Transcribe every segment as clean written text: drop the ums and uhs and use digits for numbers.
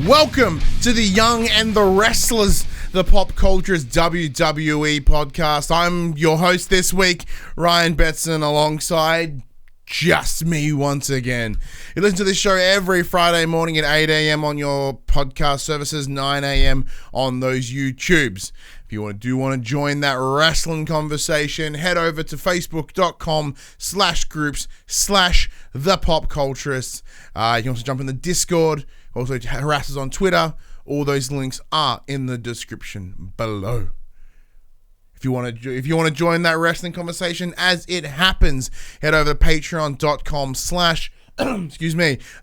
Welcome to the Young and the Wrestlers, the Pop Culture's WWE podcast. I'm your host this week, Ryan Betson, alongside just me once again. You listen to this show every Friday morning at 8 a.m. on your podcast services, 9 a.m. on those YouTubes. If you want to join that wrestling conversation, head over to facebook.com/groups/thepopculturists. You can also jump in the Discord, also harass us on Twitter. All those links are in the description below. If you want to join that wrestling conversation as it happens, head over to patreon.com/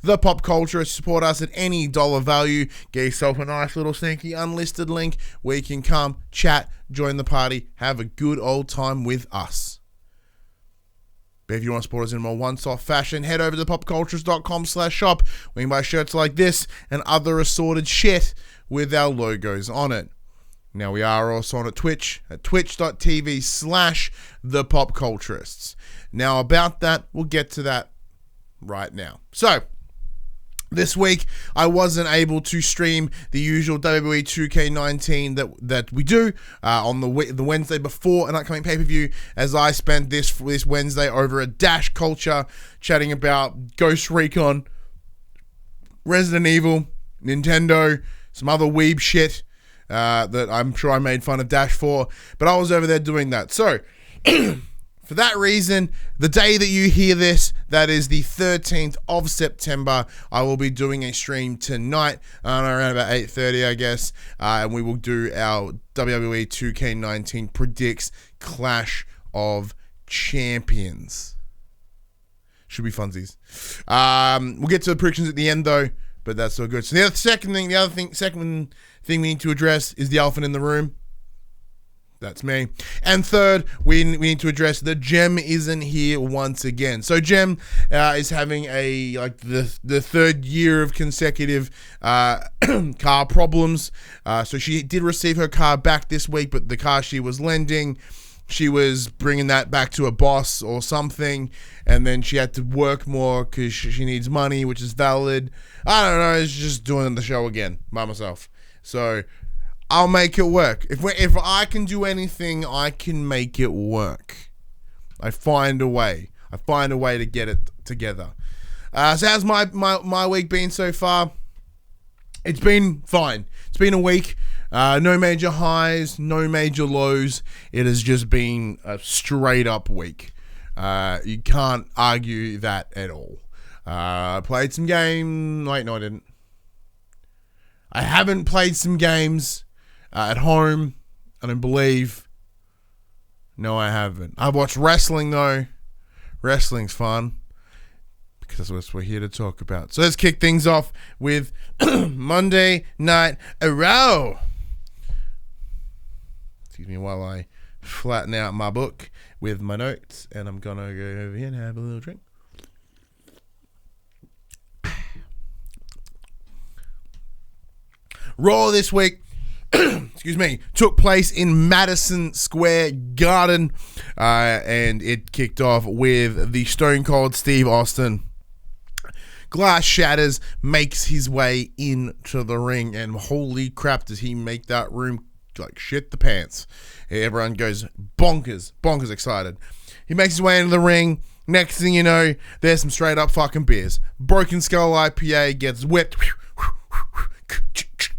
the Pop Culture. Support us at any dollar value. Get yourself a nice little sneaky unlisted link where you can come, chat, join the party, have a good old time with us. But if you want to support us in a more one-stop fashion, head over to popcultures.com/shop where you can buy shirts like this and other assorted shit with our logos on it. Now, we are also on Twitch at twitch.tv/thepopculturists. Now, about that, we'll get to that right now. So, this week, I wasn't able to stream the usual WWE 2K19 that we do on the Wednesday before an upcoming pay-per-view, as I spent this Wednesday over at Dash Culture chatting about Ghost Recon, Resident Evil, Nintendo, some other weeb shit that I'm sure I made fun of Dash for, but I was over there doing that. So, for that reason, the day that you hear this, that is the 13th of September, I will be doing a stream tonight, around about 8:30, I guess, and we will do our WWE 2K19 Predicts Clash of Champions. Should be funsies. We'll get to the predictions at the end, though, but that's so good. So the second thing we need to address is the elephant in the room. That's me. And third, we need to address that Jem isn't here once again. So Jem is having the third year of consecutive car problems. So she did receive her car back this week, but the car she was lending, she was bringing that back to a boss or something, and then she had to work more because she needs money, which is valid. I don't know. It's just doing the show again by myself. So I'll make it work. If I can do anything, I can make it work. I find a way. I find a way to get it together. So how's my week been so far? It's been fine. It's been a week. No major highs, no major lows. It has just been a straight up week. You can't argue that at all. I played some games. Wait, no, I didn't. I haven't played some games at home, I don't believe. No, I haven't. I've watched wrestling, though. Wrestling's fun, because that's what we're here to talk about. So let's kick things off with Monday Night RAW. Excuse me while I flatten out my book with my notes, and I'm going to go over here and have a little drink. Raw this week, excuse me, took place in Madison Square Garden, and it kicked off with the Stone Cold Steve Austin. Glass shatters, makes his way into the ring, and holy crap, does he make that room like shit the pants. Everyone goes bonkers excited. He makes his way into the ring. Next thing you know, there's some straight up fucking beers. Broken Skull IPA gets whipped,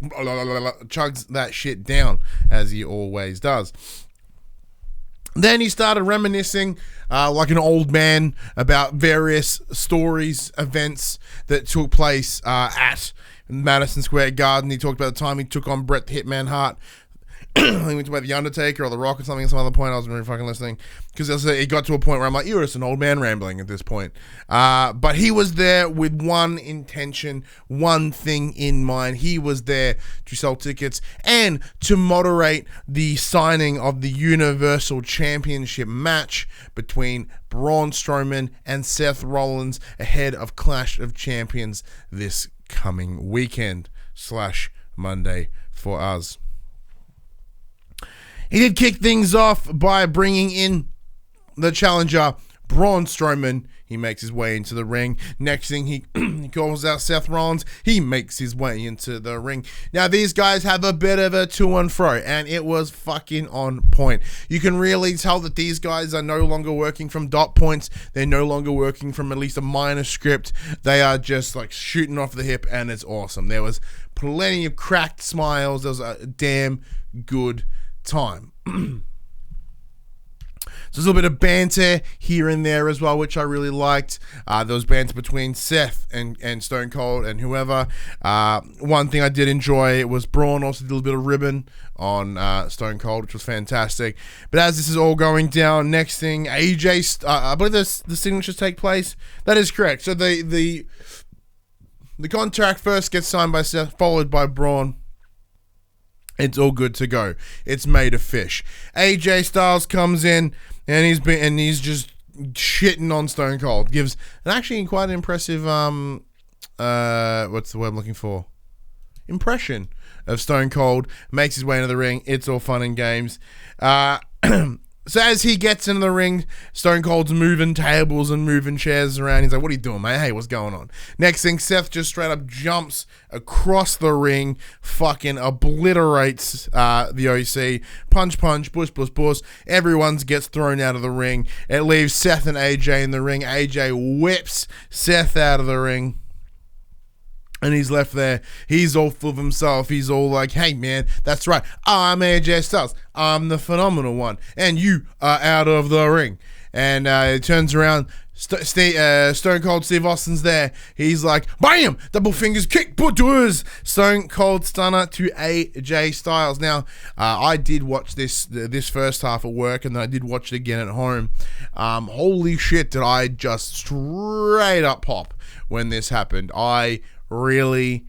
chugs that shit down as he always does. Then he started reminiscing like an old man about various stories, events that took place at Madison Square Garden. He talked about the time he took on Bret the Hitman Hart. I think we talked about the Undertaker or the Rock or something at some other point. I wasn't really fucking listening because it got to a point where I'm like, you're just an old man rambling at this point. But he was there with one intention, one thing in mind. He was there to sell tickets and to moderate the signing of the Universal Championship match between Braun Strowman and Seth Rollins ahead of Clash of Champions this coming weekend / Monday for us. He did kick things off by bringing in the challenger, Braun Strowman, he makes his way into the ring. Next thing, he calls out Seth Rollins. He makes his way into the ring. Now, these guys have a bit of a to and fro, and it was fucking on point. You can really tell that these guys are no longer working from dot points. They're no longer working from at least a minor script. They are just like shooting off the hip, and it's awesome. There was plenty of cracked smiles. There was a damn good time. So there's a little bit of banter here and there as well, which I really liked. There was banter between Seth and Stone Cold and whoever. One thing I did enjoy was Braun also did a little bit of ribbon on Stone Cold, which was fantastic. But as this is all going down, next thing, AJ, I believe the signatures take place. That is correct. So the contract first gets signed by Seth, followed by Braun. It's all good to go. It's made of fish. AJ Styles comes in and he's just shitting on Stone Cold. Gives an actually quite an impressive what's the word I'm looking for? Impression of Stone Cold. Makes his way into the ring. It's all fun and games. So as he gets into the ring, Stone Cold's moving tables and moving chairs around. He's like, what are you doing, mate? Hey, what's going on? Next thing, Seth just straight up jumps across the ring, fucking obliterates the OC. Punch, bush. Everyone gets thrown out of the ring. It leaves Seth and AJ in the ring. AJ whips Seth out of the ring. And he's left there. He's all full of himself. He's all like, hey, man, that's right. I'm AJ Styles. I'm the phenomenal one. And you are out of the ring. And it turns around. Stone Cold Steve Austin's there. He's like, bam! Double fingers kick. Butters. Stone Cold Stunner to AJ Styles. Now, I did watch this first half at work, and then I did watch it again at home. Holy shit, did I just straight up pop when this happened. I really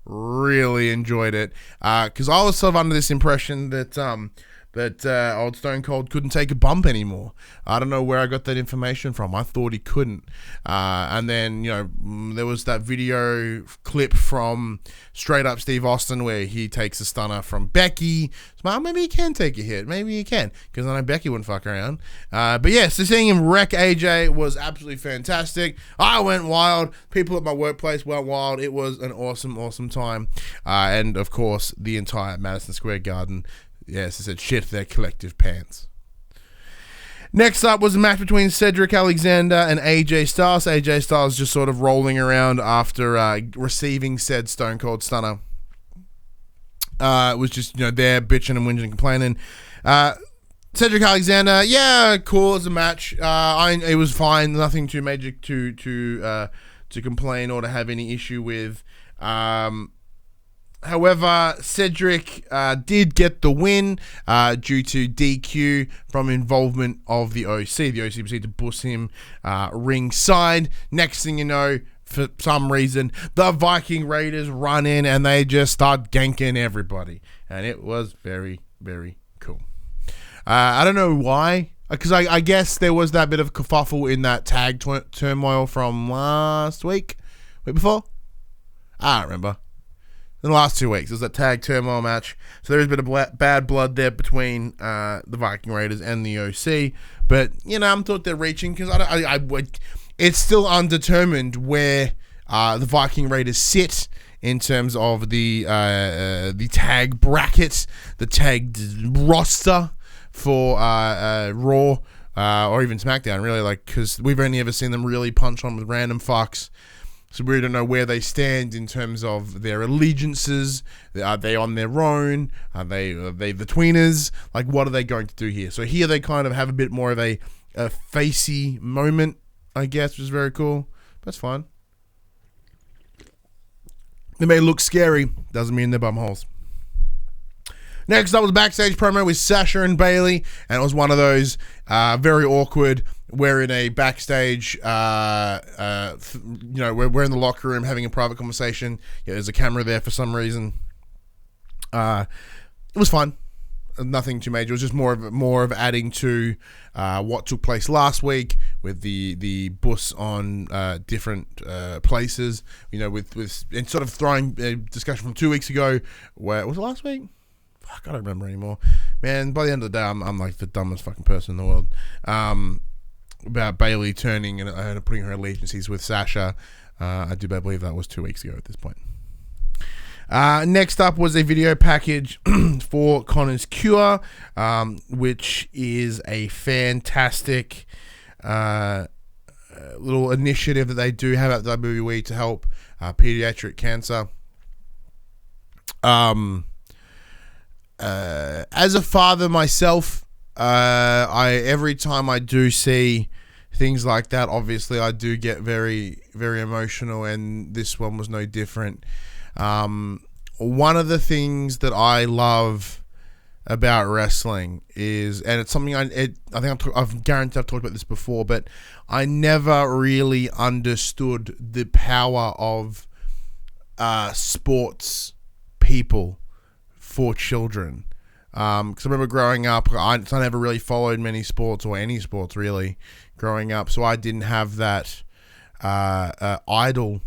enjoyed it because I was sort of under this impression that old Stone Cold couldn't take a bump anymore. I don't know where I got that information from. I thought he couldn't. And then, there was that video clip from Straight Up Steve Austin where he takes a stunner from Becky. So maybe he can take a hit. Maybe he can, because I know Becky wouldn't fuck around. But yeah, so seeing him wreck AJ was absolutely fantastic. I went wild. People at my workplace went wild. It was an awesome time. And of course, the entire Madison Square Garden, yes, I said shit their collective pants. Next up was a match between Cedric Alexander and AJ Styles. AJ Styles just sort of rolling around after receiving said Stone Cold Stunner. It was just, there bitching and whinging and complaining. Cedric Alexander, yeah, cool as a match. It was fine. Nothing too major to complain or to have any issue with. However, Cedric did get the win due to DQ from involvement of the OC. The OC proceeded to bus him ringside. Next thing you know, for some reason, the Viking Raiders run in and they just start ganking everybody. And it was very, very cool. I don't know why, because I guess there was that bit of kerfuffle in that tag turmoil from last week before? I don't remember. In the last 2 weeks, there's that tag turmoil match. So there's a bit of bad blood there between the Viking Raiders and the OC. But, I thought they're reaching, because it's still undetermined where the Viking Raiders sit in terms of the tag bracket, the tag roster for Raw or even SmackDown, really, because we've only ever seen them really punch on with random fucks. So we don't know where they stand in terms of their allegiances. Are they on their own? Are they the tweeners? What are they going to do here? So here they kind of have a bit more of a facey moment, I guess, which is very cool. That's fine. They may look scary. Doesn't mean they're bumholes. Next up was a backstage promo with Sasha and Bayley, and it was one of those very awkward. We're in a backstage, we're in the locker room having a private conversation. Yeah, there's a camera there for some reason. It was fun. Nothing too major. It was just more of adding to what took place last week with the bus on different places. With and sort of throwing a discussion from 2 weeks ago. Where was it last week? Fuck, I don't remember anymore. Man, by the end of the day, I'm like the dumbest fucking person in the world. about Bayley turning and putting her allegiances with Sasha. I do believe that was 2 weeks ago at this point. Next up was a video package for Connor's Cure, which is a fantastic little initiative that they do have at WWE to help pediatric cancer. As a father myself, every time I do see things like that, obviously I do get very, very emotional, and this one was no different. One of the things that I love about wrestling is, and it's something I think I've guaranteed I've talked about this before, but I never really understood the power of sports people for children. Because I remember growing up, I never really followed many sports or any sports really growing up, so I didn't have that idol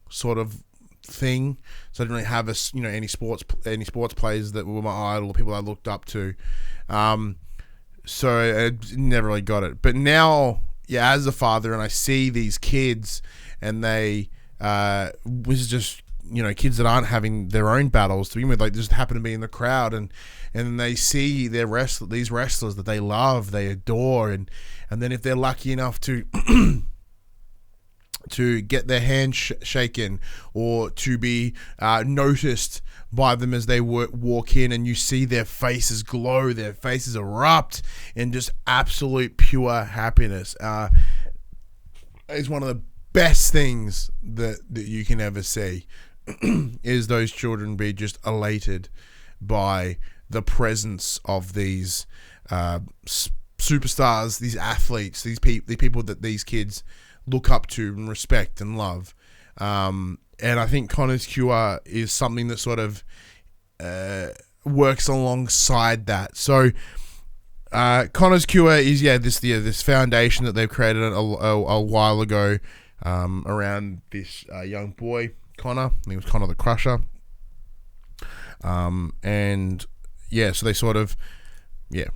sort of thing. So I didn't really have any sports players that were my idol, people I looked up to. So I never really got it. But now, yeah, as a father, and I see these kids, and they was just kids that aren't having their own battles to begin with, like just happen to be in the crowd, and they see these wrestlers that they love, they adore, and then if they're lucky enough to to get their hand shaken, or to be noticed by them as they walk in, and you see their faces glow, their faces erupt in just absolute pure happiness. It's one of the best things that you can ever see. Is those children be just elated by the presence of these superstars, these athletes, these people that these kids look up to and respect and love. And I think Connor's Cure is something that sort of works alongside that. So Connor's Cure is this foundation that they've created a while ago around this young boy, Connor. I think it was Connor the Crusher. And yeah, so they sort of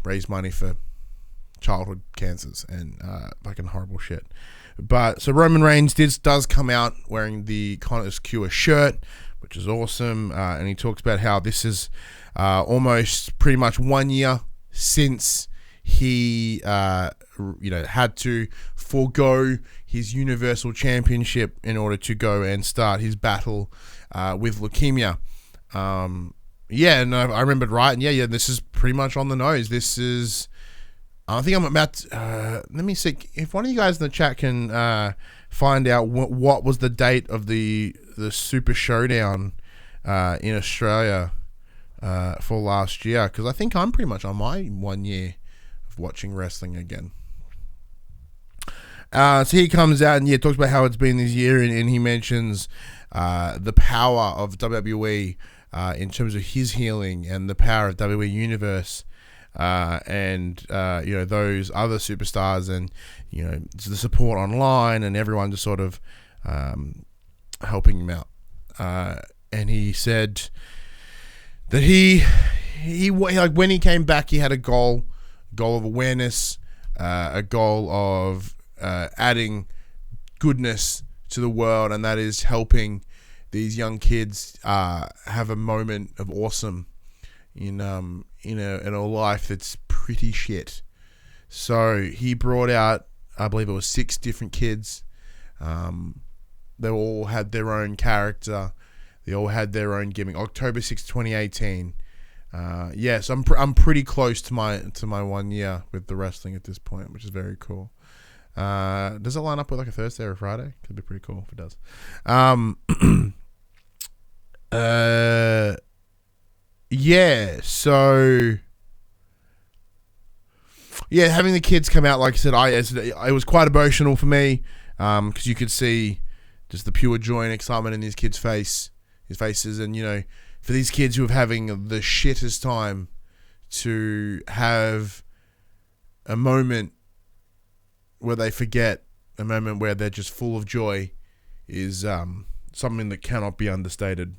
raise money for childhood cancers and fucking horrible shit. But so Roman Reigns does come out wearing the Connor's Cure shirt, which is awesome, and he talks about how this is almost pretty much 1 year since he had to forego his Universal Championship in order to go and start his battle with leukemia. And I remembered right, and this is pretty much on the nose. This is, I think I'm about to, let me see if one of you guys in the chat can find out what was the date of the Super Showdown in Australia for last year, because I think I'm pretty much on my 1 year of watching wrestling again. So he comes out and talks about how it's been this year, and he mentions the power of WWE in terms of his healing, and the power of WWE Universe, and those other superstars, and the support online, and everyone just sort of helping him out. And he said that he like when he came back, he had a goal of awareness, a goal of adding goodness to the world, and that is helping these young kids have a moment of awesome in a life that's pretty shit. So he brought out, I believe it was 6 different kids. They all had their own character. They all had their own gimmick. October 6th, 2018. Yes, I'm pretty close to my 1 year with the wrestling at this point, which is very cool. Does it line up with like a Thursday or a Friday? Could be pretty cool if it does. So having the kids come out, like I said, it was quite emotional for me, because you could see just the pure joy and excitement in these kids' faces, and for these kids who are having the shittest time, to have a moment where they forget, a moment where they're just full of joy, is something that cannot be understated.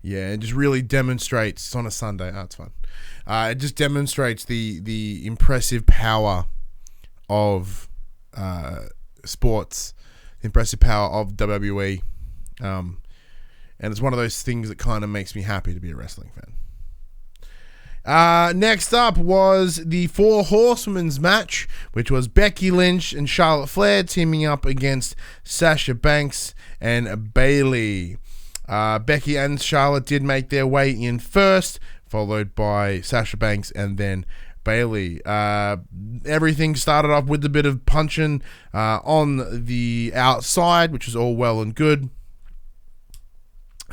Yeah, it just really demonstrates. It's on a Sunday. Oh, it's fun. It just demonstrates the impressive power of sports, the impressive power of WWE. And it's one of those things that kind of makes me happy to be a wrestling fan. Next up was the Four Horsemen's match, which was Becky Lynch and Charlotte Flair teaming up against Sasha Banks and Bayley. Becky and Charlotte did make their way in first, followed by Sasha Banks and then Bayley. Everything started off with a bit of punching on the outside, which was all well and good.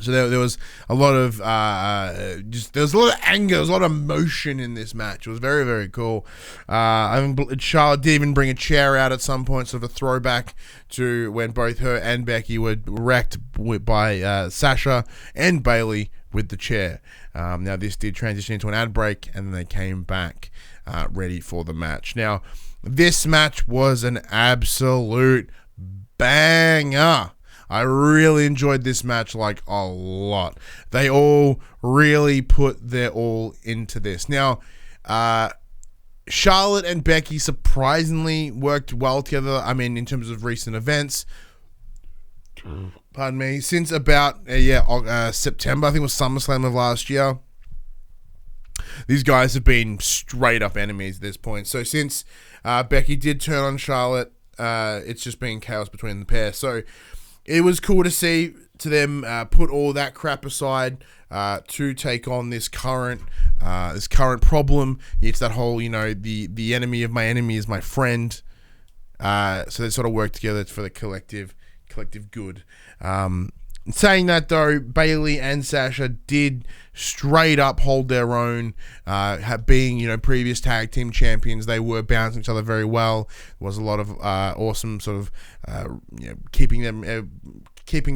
So there was a lot of there was a lot of anger, there was a lot of emotion in this match. It was very, very cool. I think Charlotte did even bring a chair out at some point, sort of a throwback to when both her and Becky were wrecked by Sasha and Bayley with the chair. Now this did transition into an ad break, and then they came back ready for the match. Now this match was an absolute banger. I really enjoyed this match like a lot. They all really put their all into this. Now, Charlotte and Becky surprisingly worked well together. I mean, in terms of recent events. Pardon me. Since about September, I think it was SummerSlam of last year. These guys have been straight up enemies at this point. So since Becky did turn on Charlotte, it's just been chaos between the pair. So it was cool to see them put all that crap aside to take on this current problem. It's that whole, the enemy of my enemy is my friend. So they sort of work together for the collective good. Saying that though, Bayley and Sasha did straight up hold their own, being previous tag team champions. They were bouncing each other very well. There was a lot of awesome sort of keeping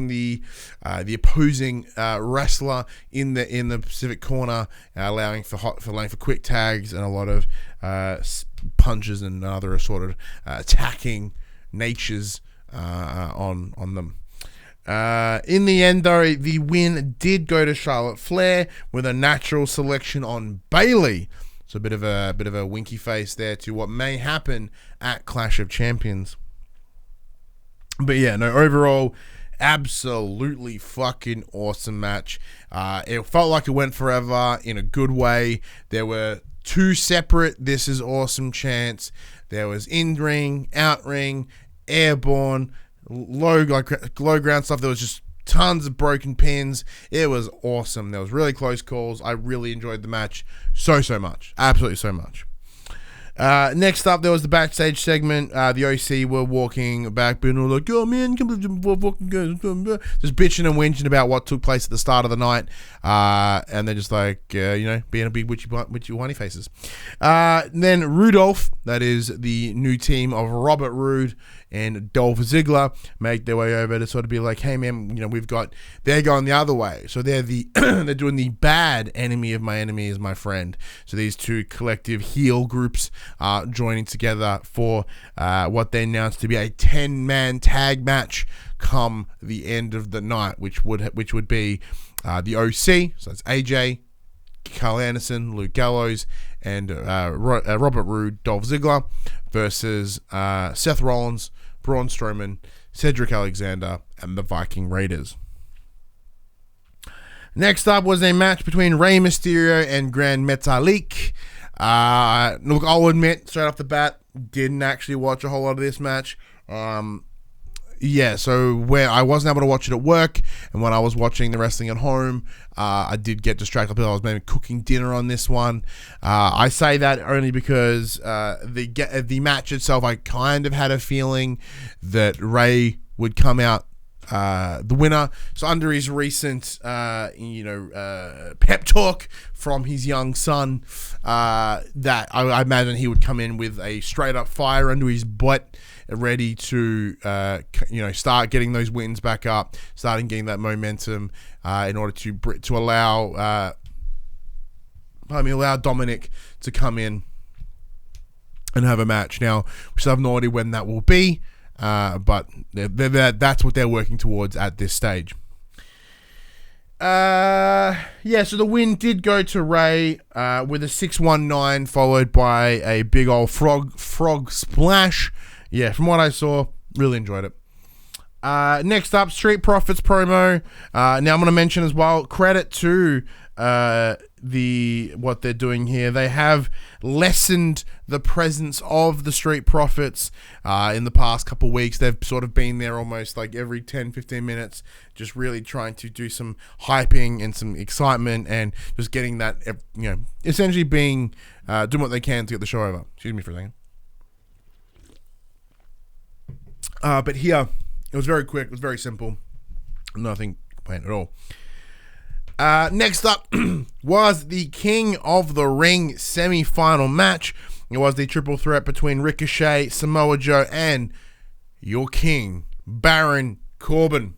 the opposing wrestler in the Pacific corner, allowing for quick tags and a lot of punches and other sort of attacking natures on them. In the end, though, the win did go to Charlotte Flair with a natural selection on Bayley. So a bit of a winky face there to what may happen at Clash of Champions. But yeah, no, overall, absolutely fucking awesome match. It felt like it went forever in a good way. There were two separate "This is awesome" chants. There was in-ring, out-ring, airborne, low ground stuff. There was just tons of broken pins. It was awesome. There was really close calls. I really enjoyed the match so much. Absolutely so much. Next up, there was the backstage segment. The OC were walking back, being like, "Oh man, just bitching and whinging about what took place at the start of the night." And they're just like, being a big witchy whiny faces. Then Rudolph, that is the new team of Robert Roode and Dolph Ziggler, make their way over to sort of be like, "Hey man, they're going the other way." So they're they're doing the bad enemy of my enemy is my friend. So these two collective heel groups are joining together for what they announced to be a 10-man tag match come the end of the night, which would be the OC, so it's AJ, Carl Anderson, Luke Gallows, and Robert Roode, Dolph Ziggler, versus Seth Rollins, Braun Strowman, Cedric Alexander, and the Viking Raiders. Next up was a match between Rey Mysterio and Grand Metalik. Look, I'll admit, straight off the bat, didn't actually watch a whole lot of this match. So where I wasn't able to watch it at work, and when I was watching the wrestling at home, I did get distracted. I was maybe cooking dinner on this one. I say that only because the match itself, I kind of had a feeling that Rey would come out the winner. So under his recent pep talk from his young son, that I imagine he would come in with a straight up fire under his butt, ready to start getting those wins back up, starting getting that momentum in order to allow Dominic to come in and have a match. Now, we still have no idea when that will be, but that's what they're working towards at this stage. So the win did go to Ray with a 619 followed by a big old frog splash. Yeah, from what I saw, really enjoyed it. Next up, Street Profits promo. Now I'm going to mention as well, credit to what they're doing here. They have lessened the presence of the Street Profits in the past couple weeks. They've sort of been there almost like every 10-15 minutes, just really trying to do some hyping and some excitement and just getting that, essentially doing what they can to get the show over. Excuse me for a second. But here, it was very quick, it was very simple. Nothing complaint at all. Next up was the King of the Ring semi-final match. It was the triple threat between Ricochet, Samoa Joe, and your king, Baron Corbin.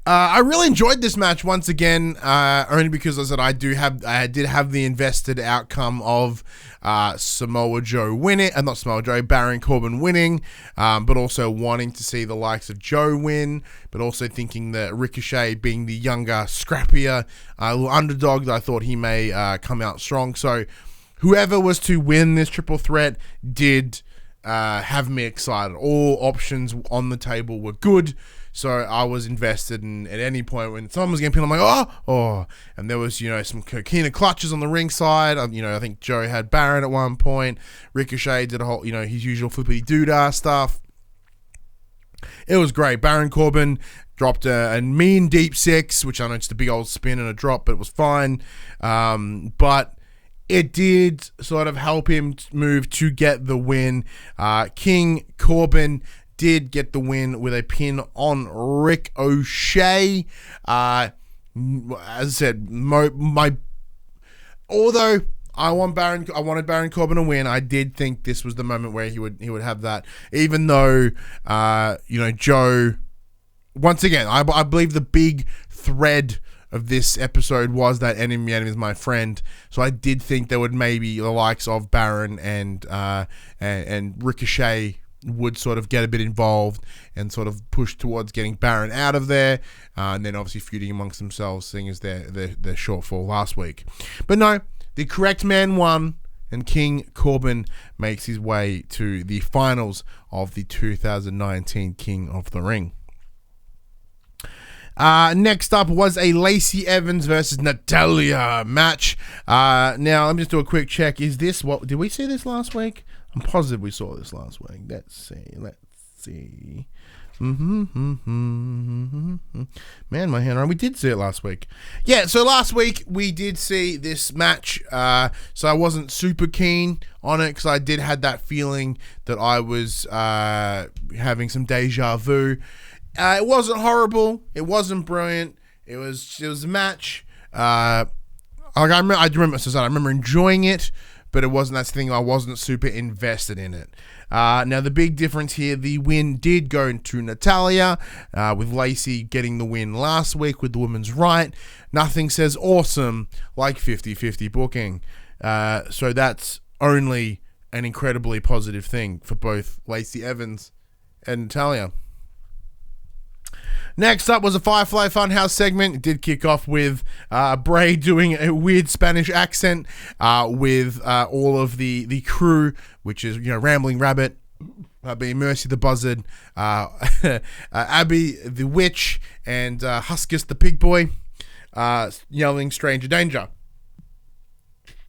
I really enjoyed this match once again, only because as I said I did have the invested outcome of Samoa Joe winning, Baron Corbin winning, but also wanting to see the likes of Joe win, but also thinking that Ricochet, being the younger, scrappier little underdog, that I thought he may come out strong. So whoever was to win this triple threat did have me excited. All options on the table were good. So I was invested, and at any point when someone was getting pinned, I'm like, oh, and there was, some coquina clutches on the ringside. I think Joe had Baron at one point. Ricochet did a whole, his usual flippity doodah stuff. It was great. Baron Corbin dropped a mean deep six, which I know it's a big old spin and a drop, but it was fine. But it did sort of help him move to get the win. King Corbin did get the win with a pin on Ricochet. As I said, although I wanted Baron Corbin to win, I did think this was the moment where he would have that. Even though Joe, once again, I believe the big thread of this episode was that enemy is my friend. So I did think there would maybe the likes of Baron and Ricochet would sort of get a bit involved and sort of push towards getting Baron out of there, and then obviously feuding amongst themselves, seeing as their shortfall last week. But no, the correct man won, and King Corbin makes his way to the finals of the 2019 King of the Ring. Next up was a Lacey Evans versus Natalya match. Now, let me just do a quick check. Did we see this last week? I'm positive we saw this last week. Let's see. Man, my handwriting. We did see it last week. Yeah, so last week we did see this match. So I wasn't super keen on it because I did have that feeling that I was having some deja vu. It wasn't horrible. It wasn't brilliant. It was a match. I remember enjoying it, but it wasn't that thing. I wasn't super invested in it. Now, the big difference here, the win did go to Natalya, with Lacey getting the win last week with the women's right. Nothing says awesome like 50-50 booking. So that's only an incredibly positive thing for both Lacey Evans and Natalya. Next up was a Firefly Funhouse segment. It did kick off with Bray doing a weird Spanish accent with all of the crew, which is, Rambling Rabbit, being Mercy the Buzzard, Abby the Witch, and Huskus the Pig Boy, yelling Stranger Danger.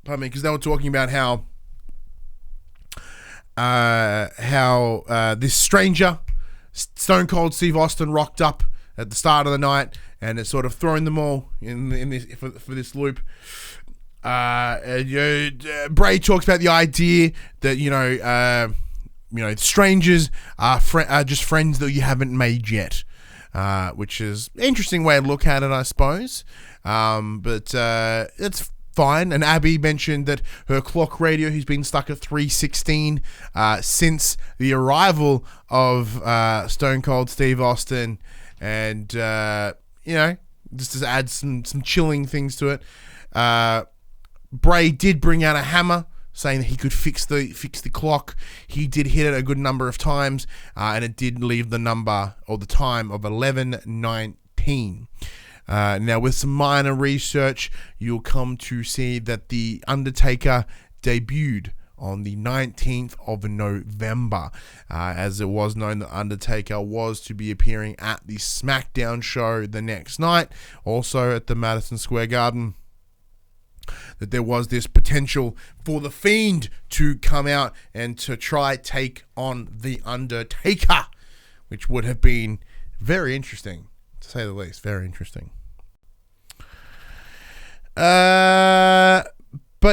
Pardon me, because they were talking about how this stranger, Stone Cold Steve Austin, rocked up at the start of the night, and it's sort of thrown them all in this for this loop. Bray talks about the idea that strangers are just friends that you haven't made yet, which is an interesting way to look at it, I suppose. But it's fine. And Abby mentioned that her clock radio has been stuck at 3:16 since the arrival of Stone Cold Steve Austin. And, just to add some chilling things to it, Bray did bring out a hammer, saying that he could fix the clock. He did hit it a good number of times, and it did leave the number or the time of 11:19. Now, with some minor research, you'll come to see that The Undertaker debuted on the 19th of November, as it was known that Undertaker was to be appearing at the SmackDown show the next night, also at the Madison Square Garden. That there was this potential for The Fiend to come out and to try take on The Undertaker, which would have been very interesting, to say the least. Very interesting. But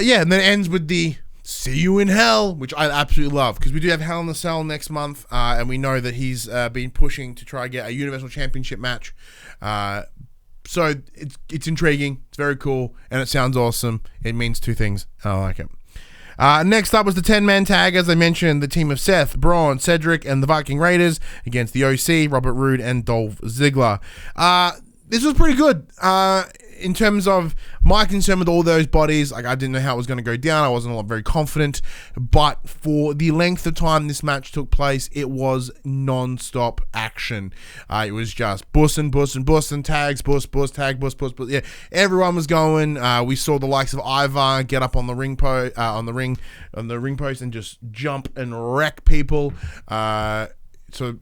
yeah, and then it ends with the "See you in hell," which I absolutely love, because we do have Hell in a Cell next month, and we know that he's been pushing to try and get a Universal Championship match. So it's intriguing, it's very cool, and it sounds awesome. It means two things, and I like it. Next up was the 10-man tag, as I mentioned, the team of Seth, Braun, Cedric, and the Viking Raiders against the OC, Robert Roode, and Dolph Ziggler. This was pretty good. In terms of my concern with all those bodies, like, I didn't know how it was going to go down. I wasn't very confident, but for the length of time this match took place, it was non-stop action. It was just bussin', tags, tag, bus. Yeah, everyone was going. We saw the likes of Ivar get up on the ring post, on the ring post, and just jump and wreck people. So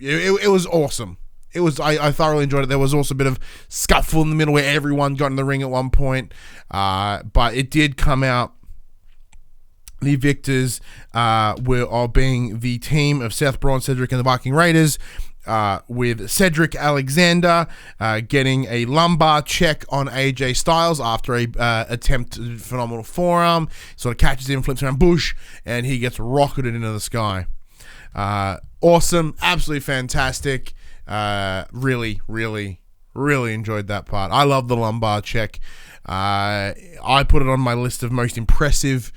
it was awesome. I thoroughly enjoyed it. There was also a bit of scuffle in the middle where everyone got in the ring at one point. But it did come out. The victors were being the team of Seth, Braun, Cedric, and the Viking Raiders, with Cedric Alexander getting a lumbar check on AJ Styles after a attempted phenomenal forearm. Sort of catches him, flips around bush, and he gets rocketed into the sky. Awesome. Absolutely fantastic. Really enjoyed that part. I love the lumbar check. I put it on my list of most impressive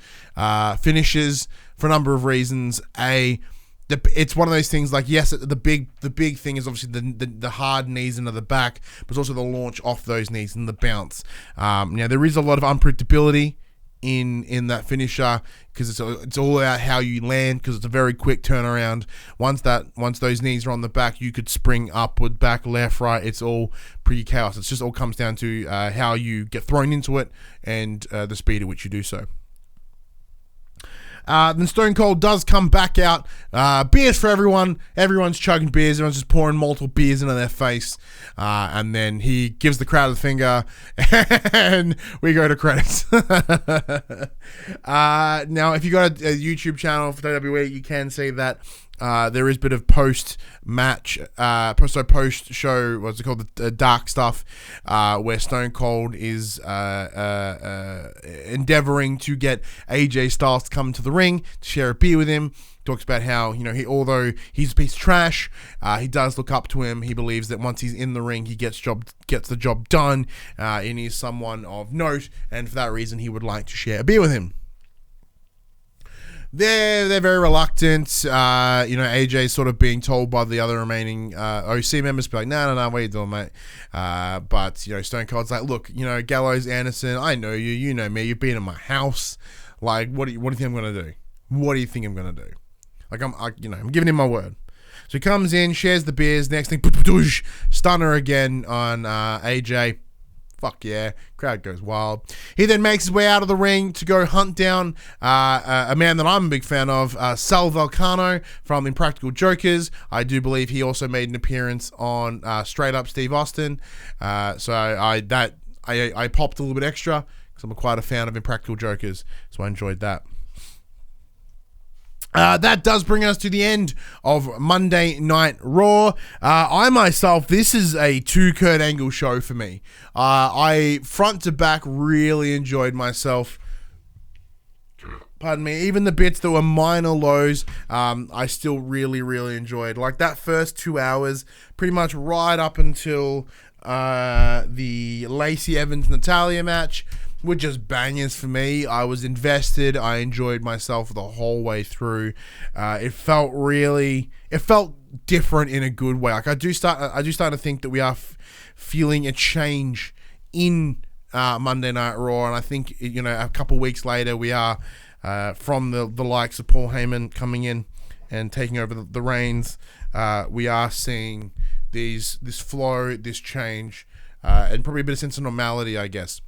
finishes for a number of reasons. It's one of those things, like, yes, the big thing is obviously the hard knees into the back, but it's also the launch off those knees and the bounce. Now there is a lot of unpredictability in that finisher, because it's all about how you land, because it's a very quick turnaround. Once those knees are on the back, you could spring upward, back, left, right. It's all pretty chaos. It just all comes down to how you get thrown into it and the speed at which you do so. Then Stone Cold does come back out. Beers for everyone. Everyone's chugging beers. Everyone's just pouring multiple beers into their face. And then he gives the crowd the finger. And we go to credits. Now, if you got a YouTube channel for WWE, you can see that there is a bit of post-match, post-show, what's it called, the dark stuff, where Stone Cold is endeavoring to get AJ Styles to come to the ring to share a beer with him. Talks about how, although he's a piece of trash, he does look up to him. He believes that once he's in the ring, he gets the job done, and he's someone of note, and for that reason, he would like to share a beer with him. They're very reluctant. AJ's sort of being told by the other remaining OC members to be like, no, what are you doing, mate? But Stone Cold's like, look, Gallows, Anderson, I know you, you know me, you've been in my house. Like, what do you think I'm gonna do? What do you think I'm gonna do? Like, I'm giving him my word. So he comes in, shares the beers. Next thing, stunner again on AJ. Fuck yeah. Crowd goes wild. He then makes his way out of the ring to go hunt down a man that I'm a big fan of, Sal Vulcano from Impractical Jokers. I do believe he also made an appearance on Straight Up Steve Austin. So I popped a little bit extra because I'm quite a fan of Impractical Jokers. So I enjoyed that. That does bring us to the end of Monday Night Raw. I myself, this is a 2 Kurt Angle show for me. I front to back really enjoyed myself. Pardon me. Even the bits that were minor lows, I still really enjoyed. Like that first 2 hours, pretty much right up until the Lacey Evans-Natalya match, were just bangers for me. I was invested. I enjoyed myself the whole way through. It felt different in a good way. Like I do start to think that we are feeling a change in Monday Night Raw, and I think a couple weeks later we are from the likes of Paul Heyman coming in and taking over the reins. We are seeing this flow, this change. and probably a bit of sense of normality, I guess,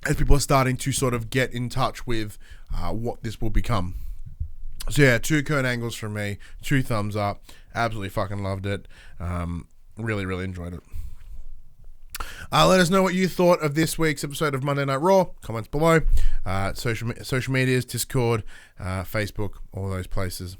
as people are starting to sort of get in touch with what this will become. So yeah, 2 Kurt Angles from me, 2 thumbs up. Absolutely fucking loved it. Really, really enjoyed it. Let us know what you thought of this week's episode of Monday Night Raw. Comments below. Social medias, Discord, Facebook, all those places.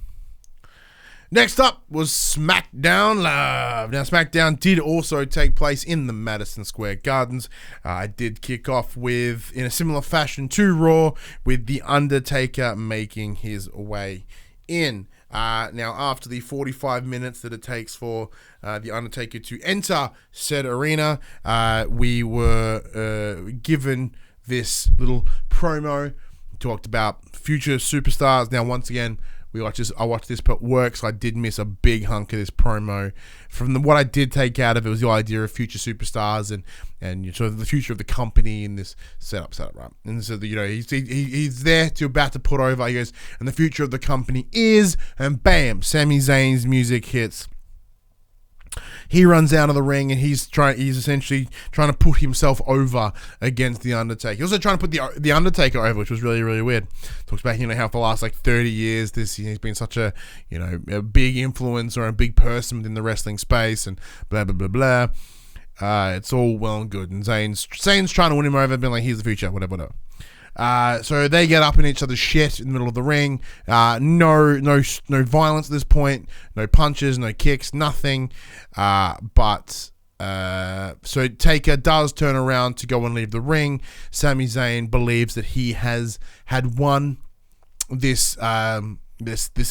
Next up was SmackDown Live. Now, SmackDown did also take place in the Madison Square Gardens. I did kick off with, in a similar fashion to Raw, with The Undertaker making his way in. Now, after the 45 minutes that it takes for The Undertaker to enter said arena, we were given this little promo. Talked about future superstars. Now, once again, I watched this at work, so I did miss a big hunk of this promo. From what I did take out of it was the idea of future superstars and sort of the future of the company in this setup, right? And so, he's there to about to put over. He goes, and the future of the company is, and bam, Sami Zayn's music hits. He runs out of the ring and he's essentially trying to put himself over against The Undertaker. He's also trying to put the Undertaker over, which was really, really weird. Talks about, how for the last 30 years, he's been such a big influence or a big person within the wrestling space and blah, blah, blah, blah. It's all well and good. And Zayn's trying to win him over, being like, here's the future, whatever. So they get up in each other's shit in the middle of the ring. No violence at this point. No punches, no kicks, nothing. But so Taker does turn around to go and leave the ring. Sami Zayn believes that he has had won this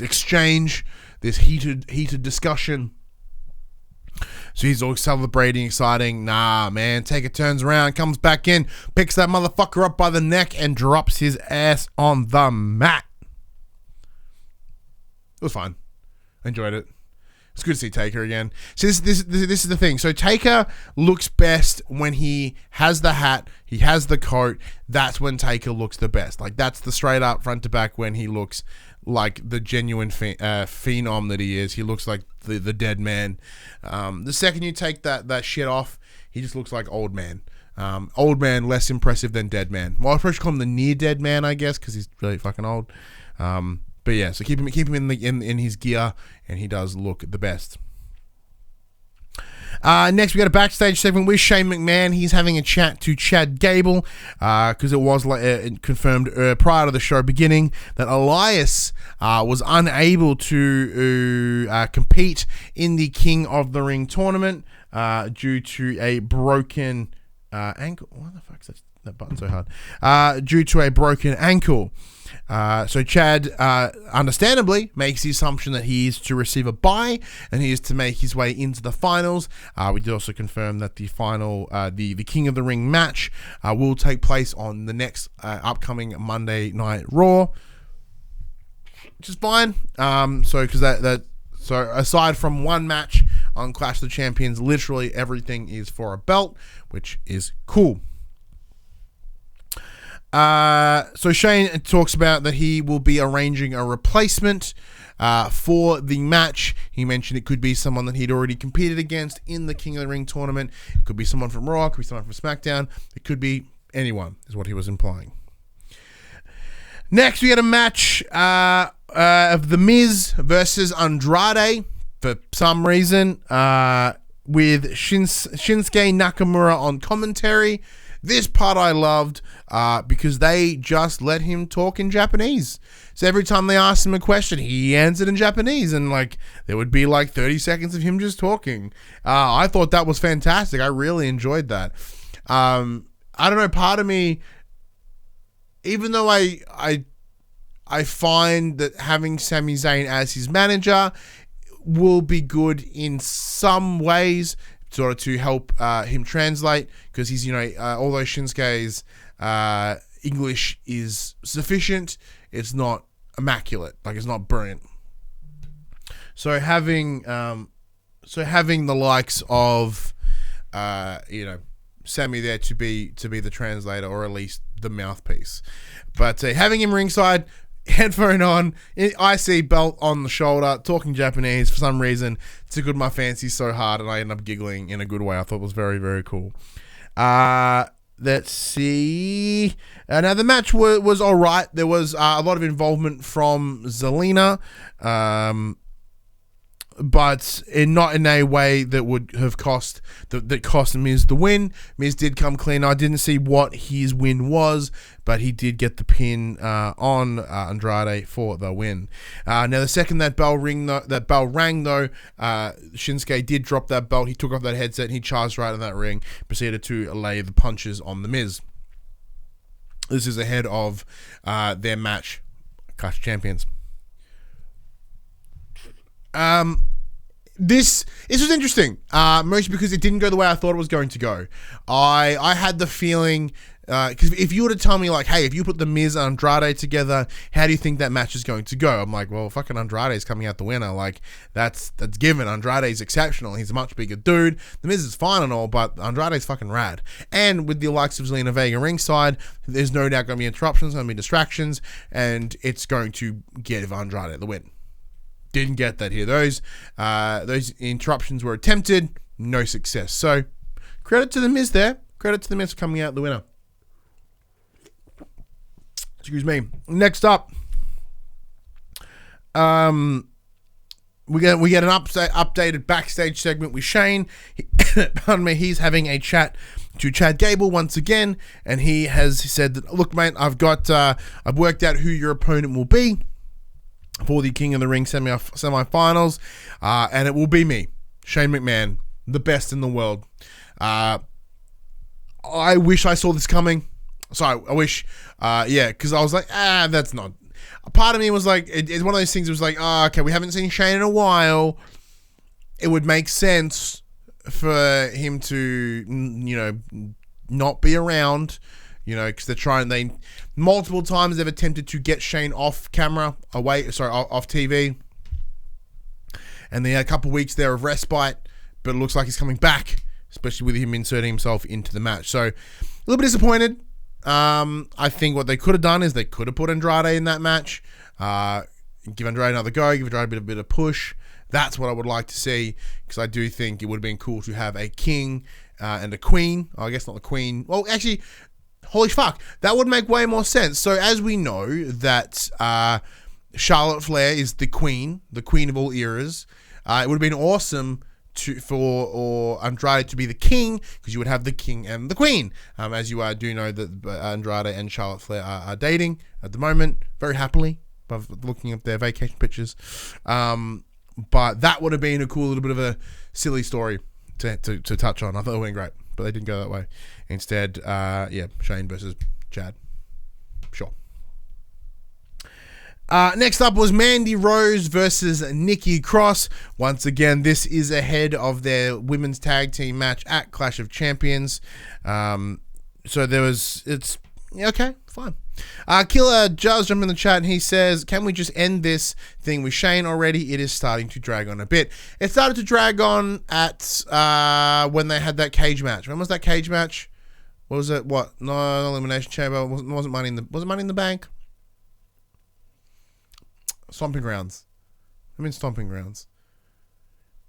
exchange, this heated discussion. So he's all celebrating, exciting. Nah, man. Taker turns around, comes back in, picks that motherfucker up by the neck, and drops his ass on the mat. It was fine. I enjoyed it. It's good to see Taker again. So this is the thing. So Taker looks best when he has the hat, he has the coat. That's when Taker looks the best. That's the straight up front to back when he looks like the genuine phenom that he is. He looks like the dead man. The second you take that shit off, he just looks like old man. Old man, less impressive than dead man. Well, I probably should call him the near dead man, I guess, because he's really fucking old. But yeah, so keep him in his gear, and he does look the best. Next, we got a backstage segment with Shane McMahon. He's having a chat to Chad Gable because it was confirmed prior to the show beginning that Elias was unable to compete in the King of the Ring tournament due to a broken ankle. Why the fuck is that button so hard? Due to a broken ankle. So Chad, understandably, makes the assumption that he is to receive a bye and he is to make his way into the finals. We did also confirm that the final, the King of the Ring match will take place on the next upcoming Monday Night Raw, which is fine. So aside from one match on Clash of the Champions, literally everything is for a belt, which is cool. So Shane talks about that he will be arranging a replacement for the match. He mentioned it could be someone that he'd already competed against in the King of the Ring tournament. It could be someone from Raw, it could be someone from SmackDown. It could be anyone, is what he was implying. Next, we had a match of The Miz versus Andrade for some reason with Shinsuke Nakamura on commentary. This part I loved because they just let him talk in Japanese. So every time they asked him a question, he answered in Japanese, and there would be 30 seconds of him just talking. I thought that was fantastic. I really enjoyed that. I don't know, part of me, even though I find that having Sami Zayn as his manager will be good in some ways, sort of to help him translate, because he's, although Shinsuke's English is sufficient, it's not immaculate, it's not brilliant. So having the likes of Sammy there to be the translator, or at least the mouthpiece, but having him ringside, headphone on, IC belt on the shoulder, talking Japanese. For some reason, tickled my fancy so hard, and I ended up giggling in a good way. I thought it was very, very cool. Let's see. Now, the match was all right. There was a lot of involvement from Zelina, but not in a way that would have cost Miz the win. Miz did come clean. I didn't see what his win was, but he did get the pin on Andrade for the win. Now, the second that bell rang, though, Shinsuke did drop that belt. He took off that headset and he charged right in that ring, proceeded to lay the punches on the Miz. This is ahead of their match, Clash of Champions. This was interesting, mostly because it didn't go the way I thought it was going to go. I had the feeling, because if you were to tell me, like, hey, if you put the Miz and Andrade together, how do you think that match is going to go? I'm like, well, fucking Andrade's coming out the winner. Like, that's given. Andrade's exceptional. He's a much bigger dude. The Miz is fine and all, but Andrade's fucking rad. And with the likes of Zelina Vega ringside, there's no doubt going to be interruptions, going to be distractions, and it's going to give Andrade the win. Didn't get that here. Those interruptions were attempted, no success. So, credit to the Miz there. Credit to the Miz for coming out the winner. Excuse me. Next up, we get an updated backstage segment with Shane. Pardon me. He's having a chat to Chad Gable once again, and he has said that, look, mate, I've worked out who your opponent will be for the King of the Ring semi-finals, and it will be me, Shane McMahon, the best in the world. I wish I saw this coming. Sorry, I wish, because I was like, that's not. A part of me was like, it's one of those things. It was like, okay, we haven't seen Shane in a while. It would make sense for him to, not be around. Because they multiple times they've attempted to get Shane off TV. And they had a couple of weeks there of respite, but it looks like he's coming back, especially with him inserting himself into the match. So, a little bit disappointed. I think what they could have done is they could have put Andrade in that match, give Andrade another go, give Andrade a bit of push. That's what I would like to see, because I do think it would have been cool to have a king and a queen. Oh, I guess not the queen. Well, actually, holy fuck, that would make way more sense. So as we know that Charlotte Flair is the queen of all eras, it would have been awesome for Andrade to be the king, because you would have the king and the queen. As you do know that Andrade and Charlotte Flair are dating at the moment, very happily, by looking at their vacation pictures. But that would have been a cool little bit of a silly story to touch on. I thought it went great, but they didn't go that way. Instead, Shane versus Chad. Sure. Next up was Mandy Rose versus Nikki Cross. Once again, this is ahead of their women's tag team match at Clash of Champions. So it's okay, fine. Killer Jazz jumped in the chat and he says, can we just end this thing with Shane already? It is starting to drag on a bit. It started to drag on at when they had that cage match. When was that cage match? What was it? What? No, Elimination Chamber. Wasn't Money in the Bank? Stomping Grounds. Stomping Grounds.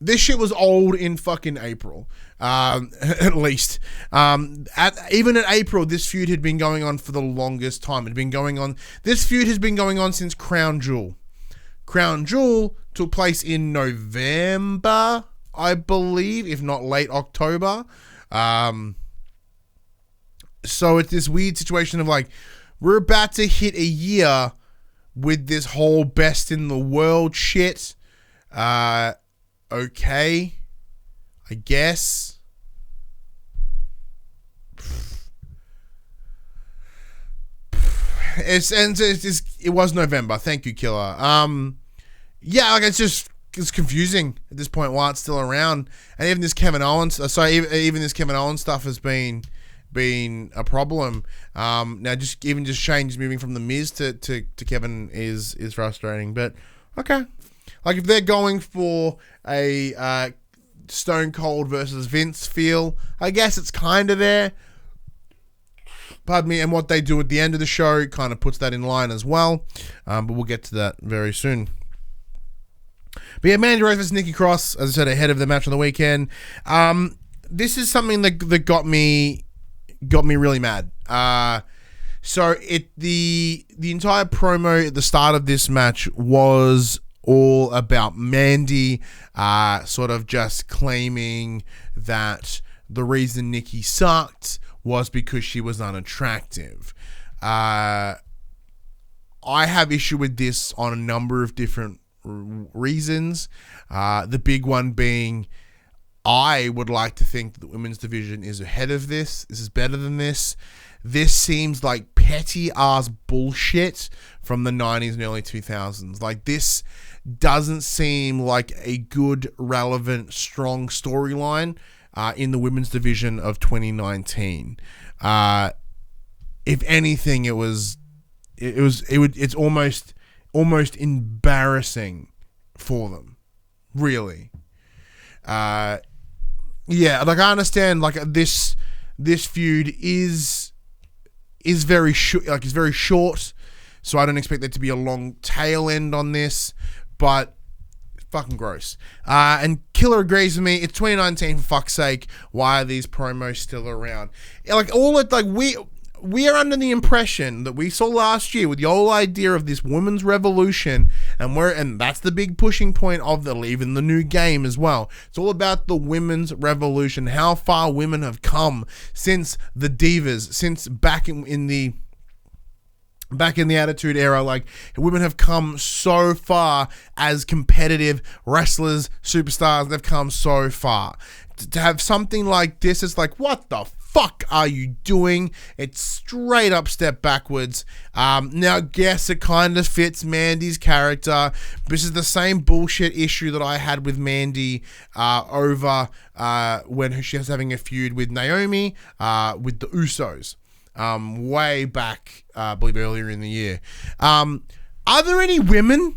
This shit was old in fucking April, at least. Even in April, this feud had been going on for the longest time. This feud has been going on since Crown Jewel. Crown Jewel took place in November, I believe, if not late October. So it's this weird situation of like, we're about to hit a year with this whole best in the world shit. Okay, I guess. It was November. Thank you, Killer. It's confusing at this point why it's still around, and even this Kevin Owens. Even this Kevin Owens stuff has been a problem. Now just Shane just moving from the Miz to Kevin is frustrating. But okay, like if they're going for a Stone Cold versus Vince feel, I guess it's kind of there. Pardon me, and what they do at the end of the show kind of puts that in line as well. But we'll get to that very soon. But yeah, Mandy Rose versus Nikki Cross, as I said, ahead of the match on the weekend. This is something that got me really mad. So the entire promo at the start of this match was all about Mandy sort of just claiming that the reason Nikki sucked was because she was unattractive. I have issue with this on a number of different reasons. The big one being, I would like to think that the women's division is ahead of this. This is better than this. This seems like petty ass bullshit from the 90s and early 2000s. Like, this doesn't seem like a good, relevant, strong storyline in the women's division of 2019. If anything, it's almost embarrassing for them, really. Yeah, like, I understand, like, this feud is very short, like, it's very short, so I don't expect there to be a long tail end on this, but fucking gross. And Killer agrees with me. It's 2019, for fuck's sake. Why are these promos still around? Like, we are under the impression that we saw last year with the whole idea of this women's revolution, and that's the big pushing point of even the new game as well. It's all about the women's revolution, how far women have come since the Divas, since back in the Attitude Era. Like, women have come so far as competitive wrestlers, superstars. They've come so far. To have something like this, it's like, what the fuck are you doing? It's straight up step backwards. Now, guess it kind of fits Mandy's character. This is the same bullshit issue that I had with Mandy over when she was having a feud with Naomi, with the Usos. Way back, I believe earlier in the year. Are there any women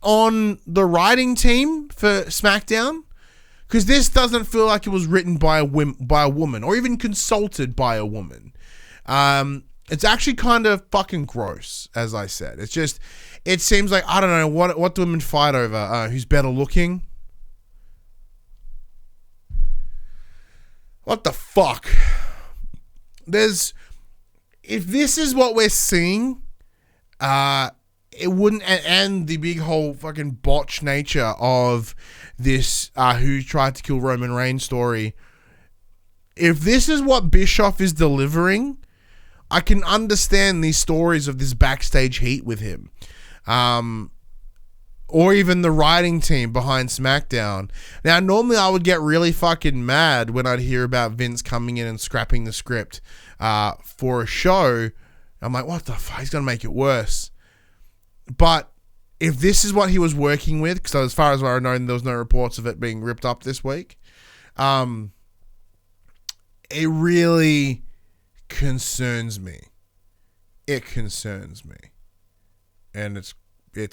on the writing team for SmackDown? Because this doesn't feel like it was written by a woman, or even consulted by a woman. It's actually kind of fucking gross, as I said. It seems like, I don't know, what do women fight over? Who's better looking? What the fuck? If this is what we're seeing, it wouldn't, and the big whole fucking botch nature of this who tried to kill Roman Reigns story, if this is what Bischoff is delivering, I can understand these stories of this backstage heat with him. Or even the writing team behind SmackDown. Now, normally I would get really fucking mad when I'd hear about Vince coming in and scrapping the script for a show. I'm like, what the fuck? He's going to make it worse. But if this is what he was working with, because as far as I know, there was no reports of it being ripped up this week, it really concerns me. It concerns me. And it's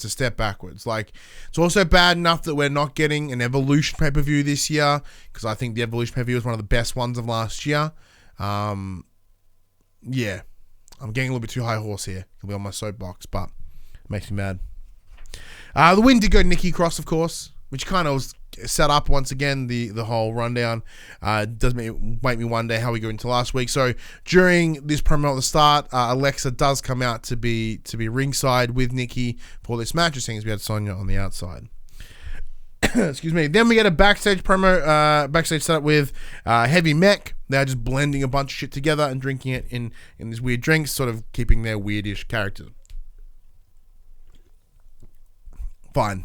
a step backwards. Like, it's also bad enough that we're not getting an Evolution pay-per-view this year, because I think the Evolution pay-per-view was one of the best ones of last year. Yeah, I'm getting a little bit too high horse here. I'll be on my soapbox, but it makes me mad. The win did go to Nikki Cross, of course, which kind of was set up once again, the whole rundown. Does make me wonder how we go into last week. So during this promo at the start, Alexa does come out to be ringside with Nikki for this match. It seems we had Sonya on the outside. Excuse me. Then we get a backstage promo, backstage setup with Heavy Mech. They're just blending a bunch of shit together and drinking it in these weird drinks, sort of keeping their weirdish characters. Fine.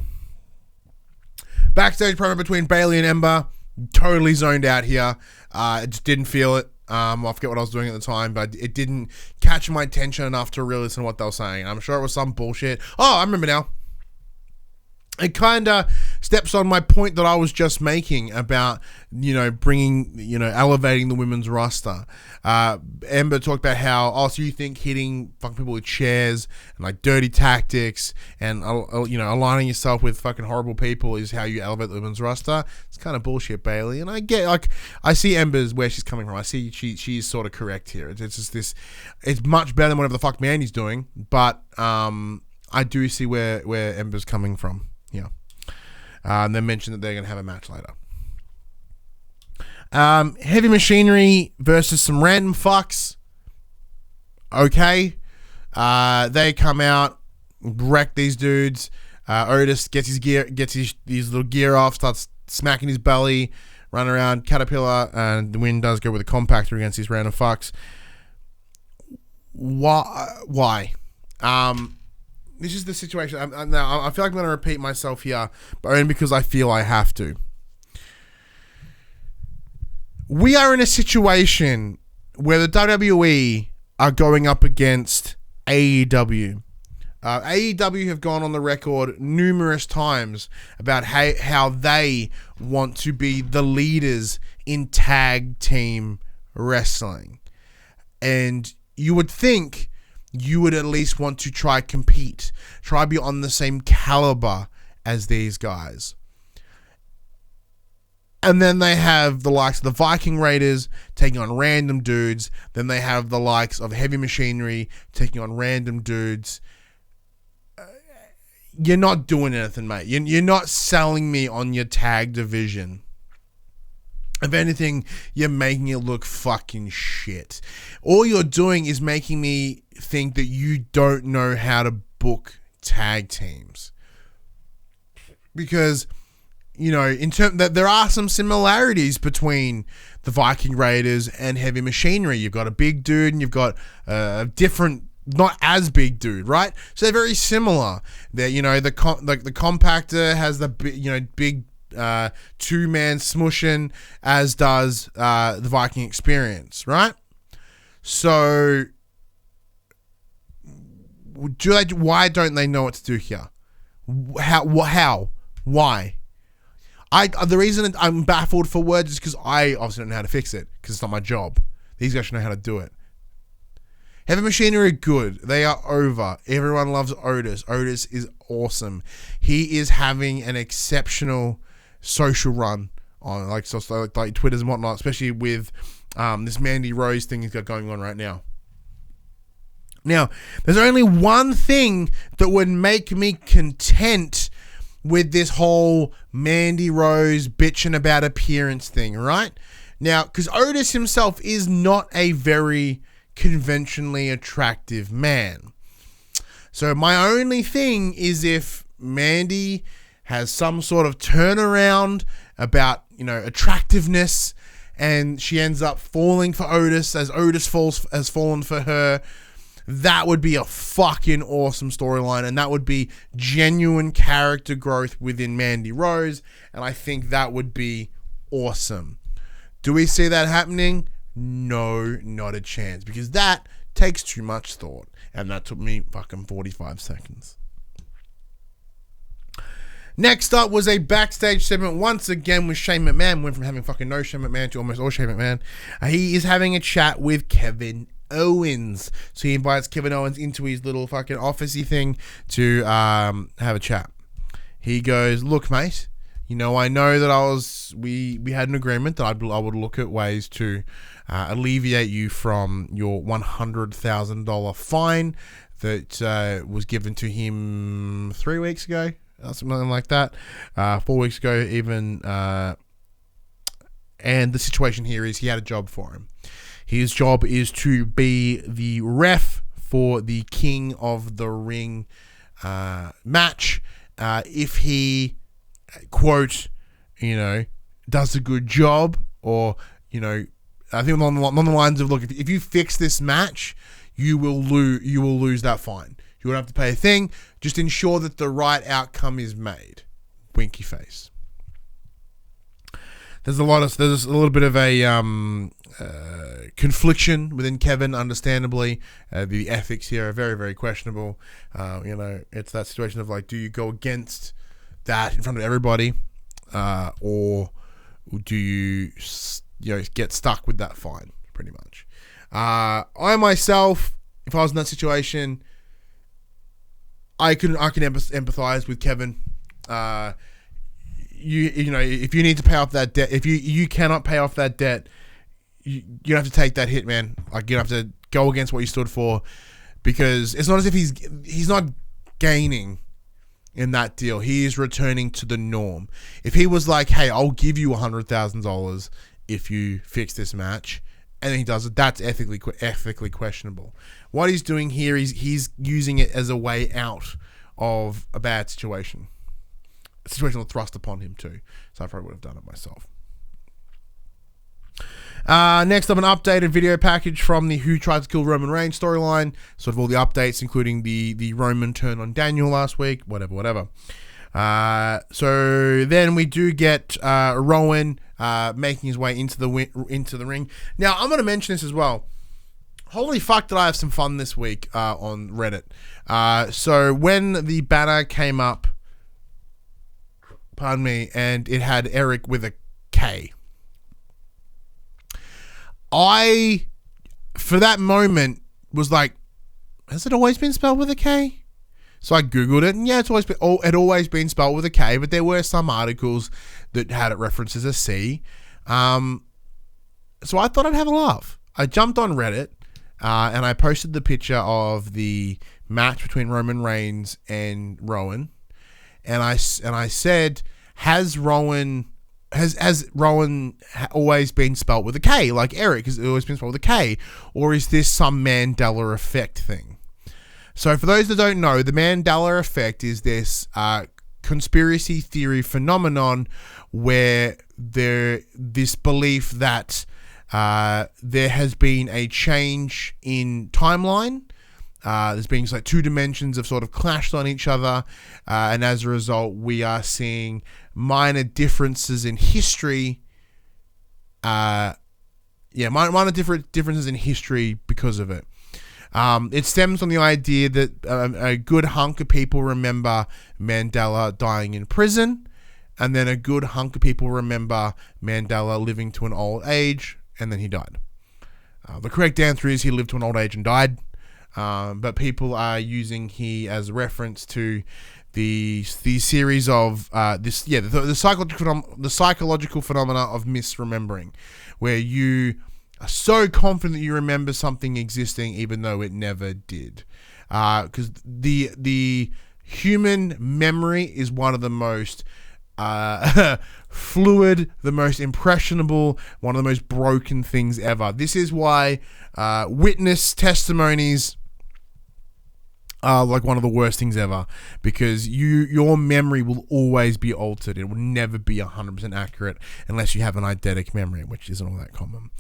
Backstage promo between Bayley and Ember. Totally zoned out here. I just didn't feel it. I forget what I was doing at the time, but it didn't catch my attention enough to really listen to what they were saying. I'm sure it was some bullshit. Oh, I remember now. it kind of steps on my point that I was just making about, bringing, elevating the women's roster. Ember talked about how, so you think hitting fucking people with chairs and like dirty tactics and, aligning yourself with fucking horrible people is how you elevate the women's roster. It's kind of bullshit, Bayley. And I get, I see Ember's where she's coming from. I see she's sort of correct here. It's just this, it's much better than whatever the fuck Mandy's doing, but I do see where Ember's coming from. Yeah. And they mentioned that they're going to have a match later. Heavy Machinery versus some random fucks. Okay. They come out, wreck these dudes. Otis gets his little gear off, starts smacking his belly, run around Caterpillar, and the win does go with a compactor against these random fucks. Why? This is the situation. Now, I feel like I'm going to repeat myself here, but only because I feel I have to. We are in a situation where the WWE are going up against AEW. AEW have gone on the record numerous times about how they want to be the leaders in tag team wrestling. And you would think you would at least want to try compete, try be on the same caliber as these guys. And then they have the likes of the Viking Raiders taking on random dudes. Then they have the likes of Heavy Machinery taking on random dudes. You're not doing anything, mate. You're not selling me on your tag division. If anything, you're making it look fucking shit. All you're doing is making me think that you don't know how to book tag teams. Because, in terms that there are some similarities between the Viking Raiders and Heavy Machinery. You've got a big dude and you've got a different, not as big dude, right? So they're very similar. They're, the compactor has the big two-man smushing, as does the Viking Experience, right? So why don't they know what to do here? How? Why? The reason I'm baffled for words is because I obviously don't know how to fix it, because it's not my job. These guys should know how to do it. Heavy Machinery are good. They are over. Everyone loves Otis. Otis is awesome. He is having an exceptional social run on like Twitters and whatnot, especially with this Mandy Rose thing he's got going on right now. Now, there's only one thing that would make me content with this whole Mandy Rose bitching about appearance thing, right? Now, because Otis himself is not a very conventionally attractive man. So my only thing is if Mandy has some sort of turnaround about, attractiveness, and she ends up falling for Otis as Otis has fallen for her. That would be a fucking awesome storyline, and that would be genuine character growth within Mandy Rose, and I think that would be awesome. Do we see that happening? No, not a chance, because that takes too much thought, and that took me fucking 45 seconds. Next up was a backstage segment once again with Shane McMahon. Went from having fucking no Shane McMahon to almost all Shane McMahon. He is having a chat with Kevin Owens. So he invites Kevin Owens into his little fucking officey thing to have a chat. He goes, "Look, mate, I know that we had an agreement that I would look at ways to alleviate you from your $100,000 fine that was given to him 3 weeks ago, something like that, 4 weeks ago even. And the situation here is he had a job for him. His job is to be the ref for the King of the Ring match. If he, quote, does a good job, or, I think on the lines of, look, if you fix this match, you will lose that fine. You won't have to pay a thing. Just ensure that the right outcome is made. Winky face. There's a little bit of a confliction within Kevin, understandably. The ethics here are very, very questionable. It's that situation of like, do you go against that in front of everybody, or do you get stuck with that fine? Pretty much. I myself, if I was in that situation, I can empathize with Kevin. You know, if you need to pay off that debt, if you cannot pay off that debt, you have to take that hit, man. Like, you have to go against what you stood for, because it's not as if he's not gaining in that deal. He is returning to the norm. If he was like, hey, I'll give you $100,000 if you fix this match, and then he does it, that's ethically questionable. What he's doing here is he's using it as a way out of a bad situation. A situation will thrust upon him too. So I probably would have done it myself. Next up, an updated video package from the Who Tried to Kill Roman Reigns storyline. Sort of all the updates, including the Roman turn on Daniel last week. Whatever. So then we do get Rowan making his way into the ring. Now, I'm going to mention this as well. Holy fuck, did I have some fun this week on Reddit. So when the banner came up, pardon me, and it had Eric with a K, I, for that moment, was like, has it always been spelled with a K? So I Googled it, and yeah, it had always been spelled with a K, but there were some articles that had it referenced as a C. So I thought I'd have a laugh. I jumped on Reddit, and I posted the picture of the match between Roman Reigns and Rowan, and I said, has Rowan always been spelt with a K, like Eric has always been spelt with a K, or is this some Mandela effect thing? So for those that don't know, the Mandela effect is this conspiracy theory phenomenon where this belief that there has been a change in timeline. There's been like two dimensions have sort of clashed on each other, and as a result, we are seeing minor differences in history. Minor differences in history because of it. It stems from the idea that a good hunk of people remember Mandela dying in prison, and then a good hunk of people remember Mandela living to an old age, and then he died. The correct answer is he lived to an old age and died. But people are using he as a reference to the series of the psychological phenomena of misremembering, where you are so confident that you remember something existing even though it never did. Because the human memory is one of the most fluid, the most impressionable, one of the most broken things ever. This is why witness testimonies are like one of the worst things ever, because your memory will always be altered. It will never be 100% accurate unless you have an eidetic memory, which isn't all that common.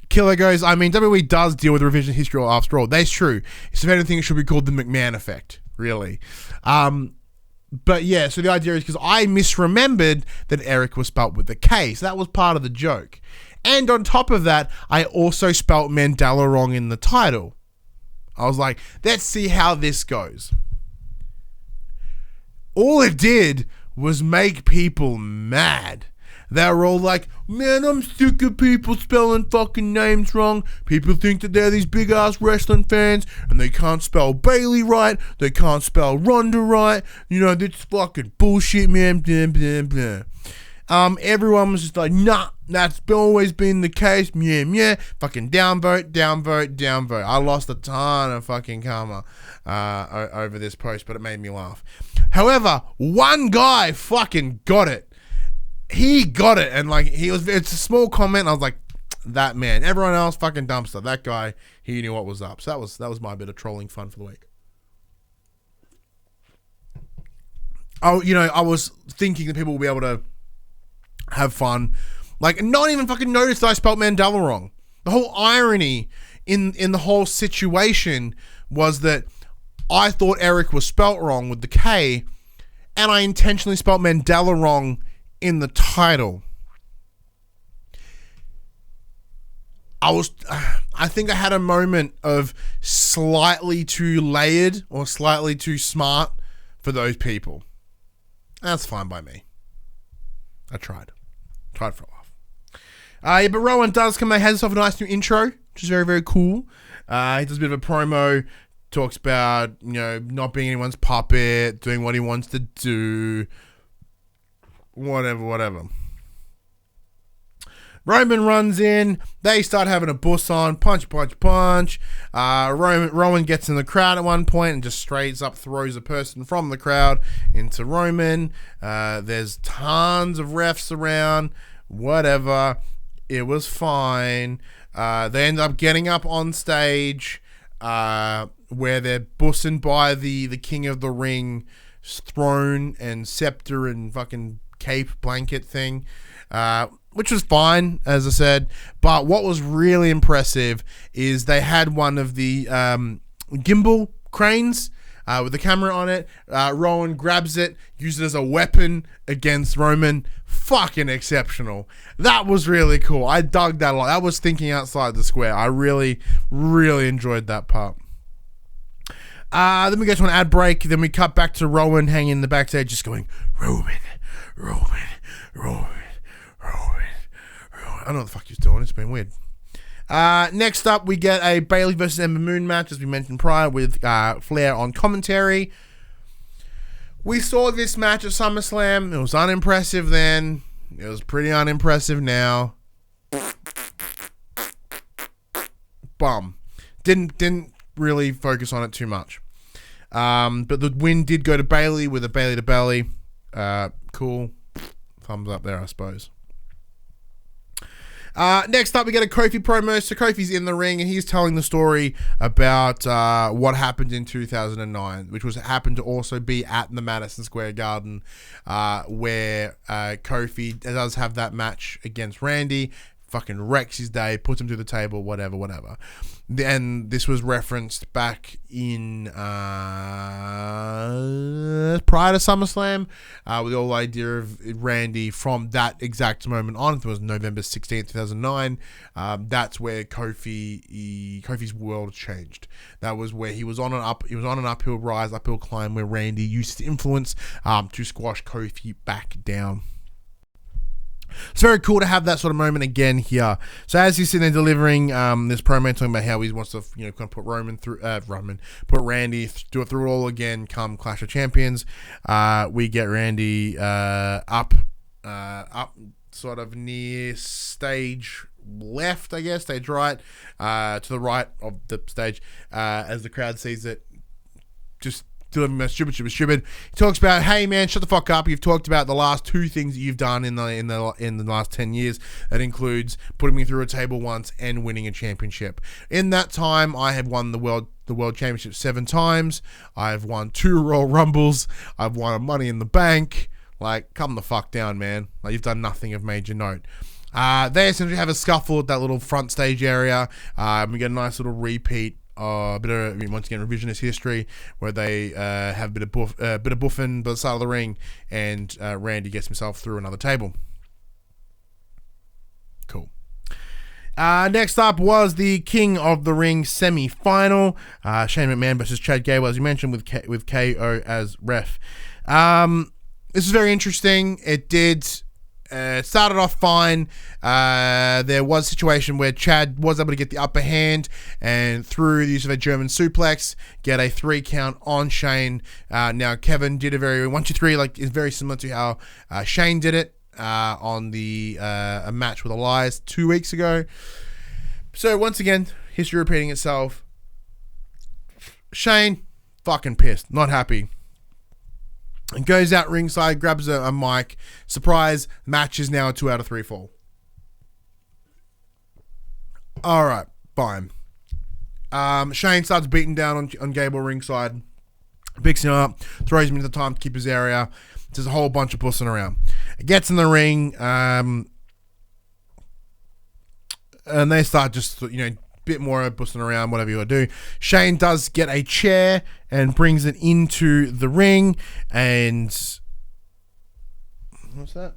Killer goes, I mean, WWE does deal with revision history after all. That's true. So if anything, it should be called the McMahon effect, really. But yeah, so the idea is because I misremembered that Eric was spelt with the K, so that was part of the joke. And on top of that, I also spelt Mandela wrong in the title. I was like, let's see how this goes. All it did was make people mad. They were all like, man, I'm sick of people spelling fucking names wrong. People think that they're these big ass wrestling fans and they can't spell Bailey right. They can't spell Ronda right. You know, that's fucking bullshit, man. Blah, blah, blah. Everyone was just like, nah, that's always been the case. Yeah. Fucking downvote. I lost a ton of fucking karma over this post, but it made me laugh. However, one guy fucking got it. He got it, and like it's a small comment. I was like, that man. Everyone else fucking dumpster. That guy, he knew what was up. So that was my bit of trolling fun for the week. Oh, I was thinking that people will be able to have fun, like not even fucking notice that I spelt Mandela wrong. The whole irony in the whole situation was that I thought Eric was spelt wrong with the K, and I intentionally spelt Mandela wrong in the title. I think I had a moment of slightly too layered or slightly too smart for those people. That's fine by me. I tried for a laugh. Yeah, but Rowan does come. He has himself a nice new intro, which is very, very cool. He does a bit of a promo, talks about, you know, not being anyone's puppet, doing what he wants to do, whatever. Roman runs in. They start having a bus on. Punch. Rowan gets in the crowd at one point and just straight up throws a person from the crowd into Roman. There's tons of refs around. Whatever. It was fine. They end up getting up on stage where they're bussing by the King of the Ring throne and scepter and fucking cape blanket thing. Which was fine, as I said. But what was really impressive is they had one of the gimbal cranes with the camera on it. Rowan grabs it, uses it as a weapon against Roman. Fucking exceptional. That was really cool. I dug that a lot. That was thinking outside the square. I really, really enjoyed that part. Then we go to an ad break. Then we cut back to Rowan hanging in the backstage just going, Roman. I don't know what the fuck he's doing. It's been weird. Next up, we get a Bayley versus Ember Moon match, as we mentioned prior, with Flair on commentary. We saw this match at SummerSlam. It was unimpressive then. It was pretty unimpressive now. Bum. Didn't really focus on it too much. But the win did go to Bayley with a Bayley to belly. Cool. Thumbs up there, I suppose. Next up, we get a Kofi promo. So Kofi's in the ring, and he's telling the story about what happened in 2009, which happened to also be at the Madison Square Garden, where Kofi does have that match against Randy, fucking wrecks his day, puts him through the table, whatever. And this was referenced back in prior to SummerSlam, with the whole idea of Randy from that exact moment on. It was November 16th, 2009. That's where Kofi's world changed. That was where he was on an uphill rise, uphill climb, where Randy used his influence to squash Kofi back down. It's very cool to have that sort of moment again here. So as he's sitting there delivering this promo, talking about how he wants to, kind of put put Randy, do it through it all again, come Clash of Champions. We get Randy up sort of near stage left, I guess, stage right, to the right of the stage, as the crowd sees it. Just delivering stupid. He talks about, hey man, shut the fuck up. You've talked about the last two things that you've done in the last 10 years. That includes putting me through a table once and winning a championship. In that time, I have won the world championship 7 times. I've won 2 Royal Rumbles. I've won a Money in the Bank. Like, come the fuck down, man. Like, you've done nothing of major note. They essentially have a scuffle at that little front stage area. We get a nice little repeat. A bit of, once again, revisionist history, where they have a bit of buffing by the side of the ring, and Randy gets himself through another table. Cool. Next up was the King of the Ring semi-final. Shane McMahon versus Chad Gable, as you mentioned, with KO as ref. This is very interesting. It did... It started off fine. There was a situation where Chad was able to get the upper hand, and through the use of a German suplex, get a 3 count on Shane. Now Kevin did a very 1, 2, 3, like, is very similar to how Shane did it on the a match with Elias 2 weeks ago. So once again, history repeating itself. Shane, fucking pissed, not happy. And goes out ringside, grabs a mic. Surprise, match is now a 2 out of 3 fall. Alright, fine. Shane starts beating down on Gable ringside. Picks him up, throws him into the time to keep his area. There's a whole bunch of bussing around. It gets in the ring, and they start just, bit more bussing around, whatever you want to do. Shane does get a chair and brings it into the ring, and what's that?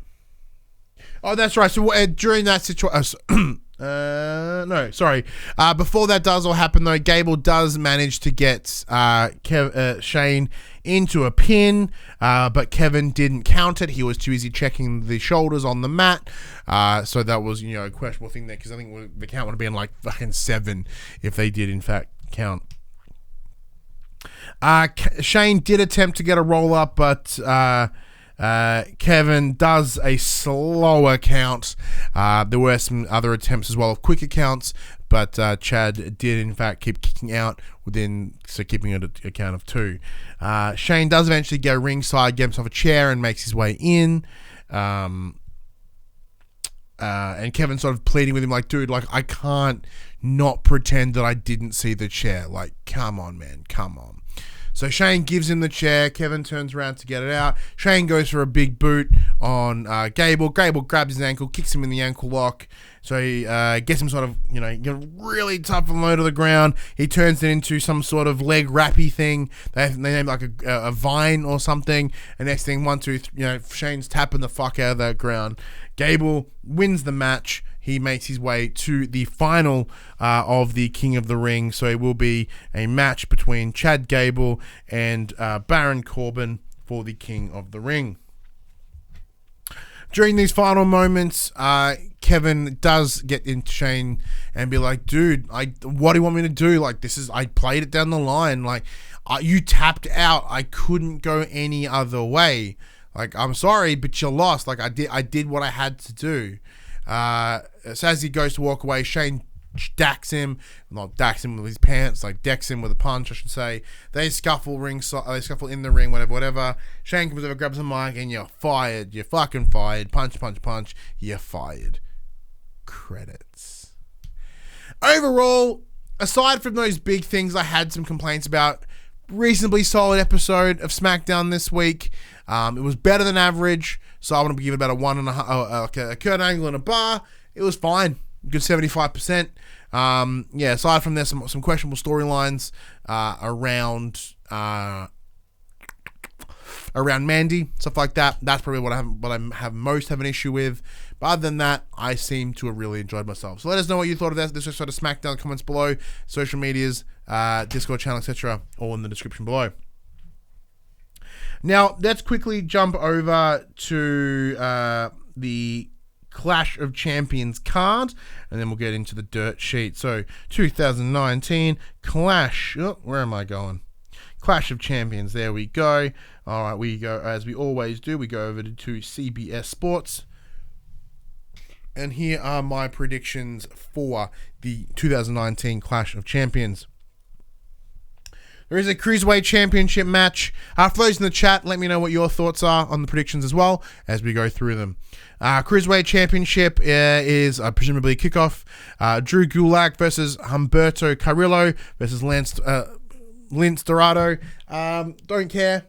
Oh, that's right. So during that situation, No, sorry. Before that does all happen, though, Gable does manage to get Shane into a pin, but Kevin didn't count it. He was too busy checking the shoulders on the mat. So that was, a questionable thing there, because I think the count would have been like fucking 7 if they did, in fact, count. Shane did attempt to get a roll up, but Kevin does a slower count. There were some other attempts as well of quicker counts, but Chad did in fact keep kicking out keeping it a count of 2. Shane does eventually go ringside, get himself a chair, and makes his way in. And Kevin sort of pleading with him, like, dude, like, I can't not pretend that I didn't see the chair. Like, come on, man, come on. So Shane gives him the chair. Kevin turns around to get it out. Shane goes for a big boot on Gable. Gable grabs his ankle, kicks him in the ankle lock. So he gets him sort of, really tough and low to the ground. He turns it into some sort of leg wrappy thing. They name like a vine or something. And next thing, 1, 2, 3, Shane's tapping the fuck out of that ground. Gable wins the match. He makes his way to the final of the King of the Ring. So it will be a match between Chad Gable and Baron Corbin for the King of the Ring. During these final moments, Kevin does get into Shane and be like, dude, what do you want me to do? Like, I played it down the line. Like, you tapped out. I couldn't go any other way. Like, I'm sorry, but you lost. Like, I did what I had to do. So as he goes to walk away, Shane decks him with his pants, like decks him with a punch, I should say. They scuffle in the ring, whatever. Shane comes over, grabs the mic, and you're fired. You're fucking fired. Punch, punch, punch. You're fired. Credits. Overall, aside from those big things I had some complaints about, reasonably solid episode of SmackDown this week. It was better than average, so I want to give it about a 1.5, like a Kurt Angle and a bar. It was fine, good 75%. Aside from there, some questionable storylines around Mandy, stuff like that. That's probably what I have most have an issue with. But other than that, I seem to have really enjoyed myself. So let us know what you thought of this episode of SmackDown. Comments below, social medias, Discord channel, etc., all in the description below. Now, let's quickly jump over to the Clash of Champions card, and then we'll get into the dirt sheet. So, 2019 Clash. Oh, where am I going? Clash of Champions. There we go. All right, we go, as we always do, we go over to CBS Sports. And here are my predictions for the 2019 Clash of Champions. There is a Cruiserweight Championship match. For those in the chat, let me know what your thoughts are on the predictions as well as we go through them. Cruiserweight Championship is presumably a kickoff. Drew Gulak versus Humberto Carrillo versus Lince Dorado. Don't care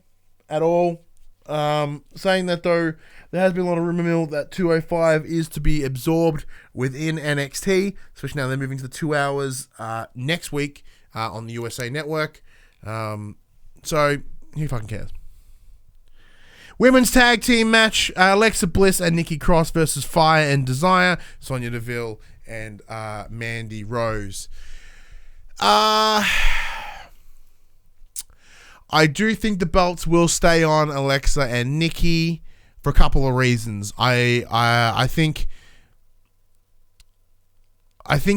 at all. Saying that, though, there has been a lot of rumor mill that 205 is to be absorbed within NXT, especially now they're moving to the 2 hours next week on the USA Network. So who fucking cares? Women's tag team match: Alexa Bliss and Nikki Cross versus Fire and Desire, Sonya Deville and Mandy Rose. I do think the belts will stay on Alexa and Nikki for a couple of reasons. I think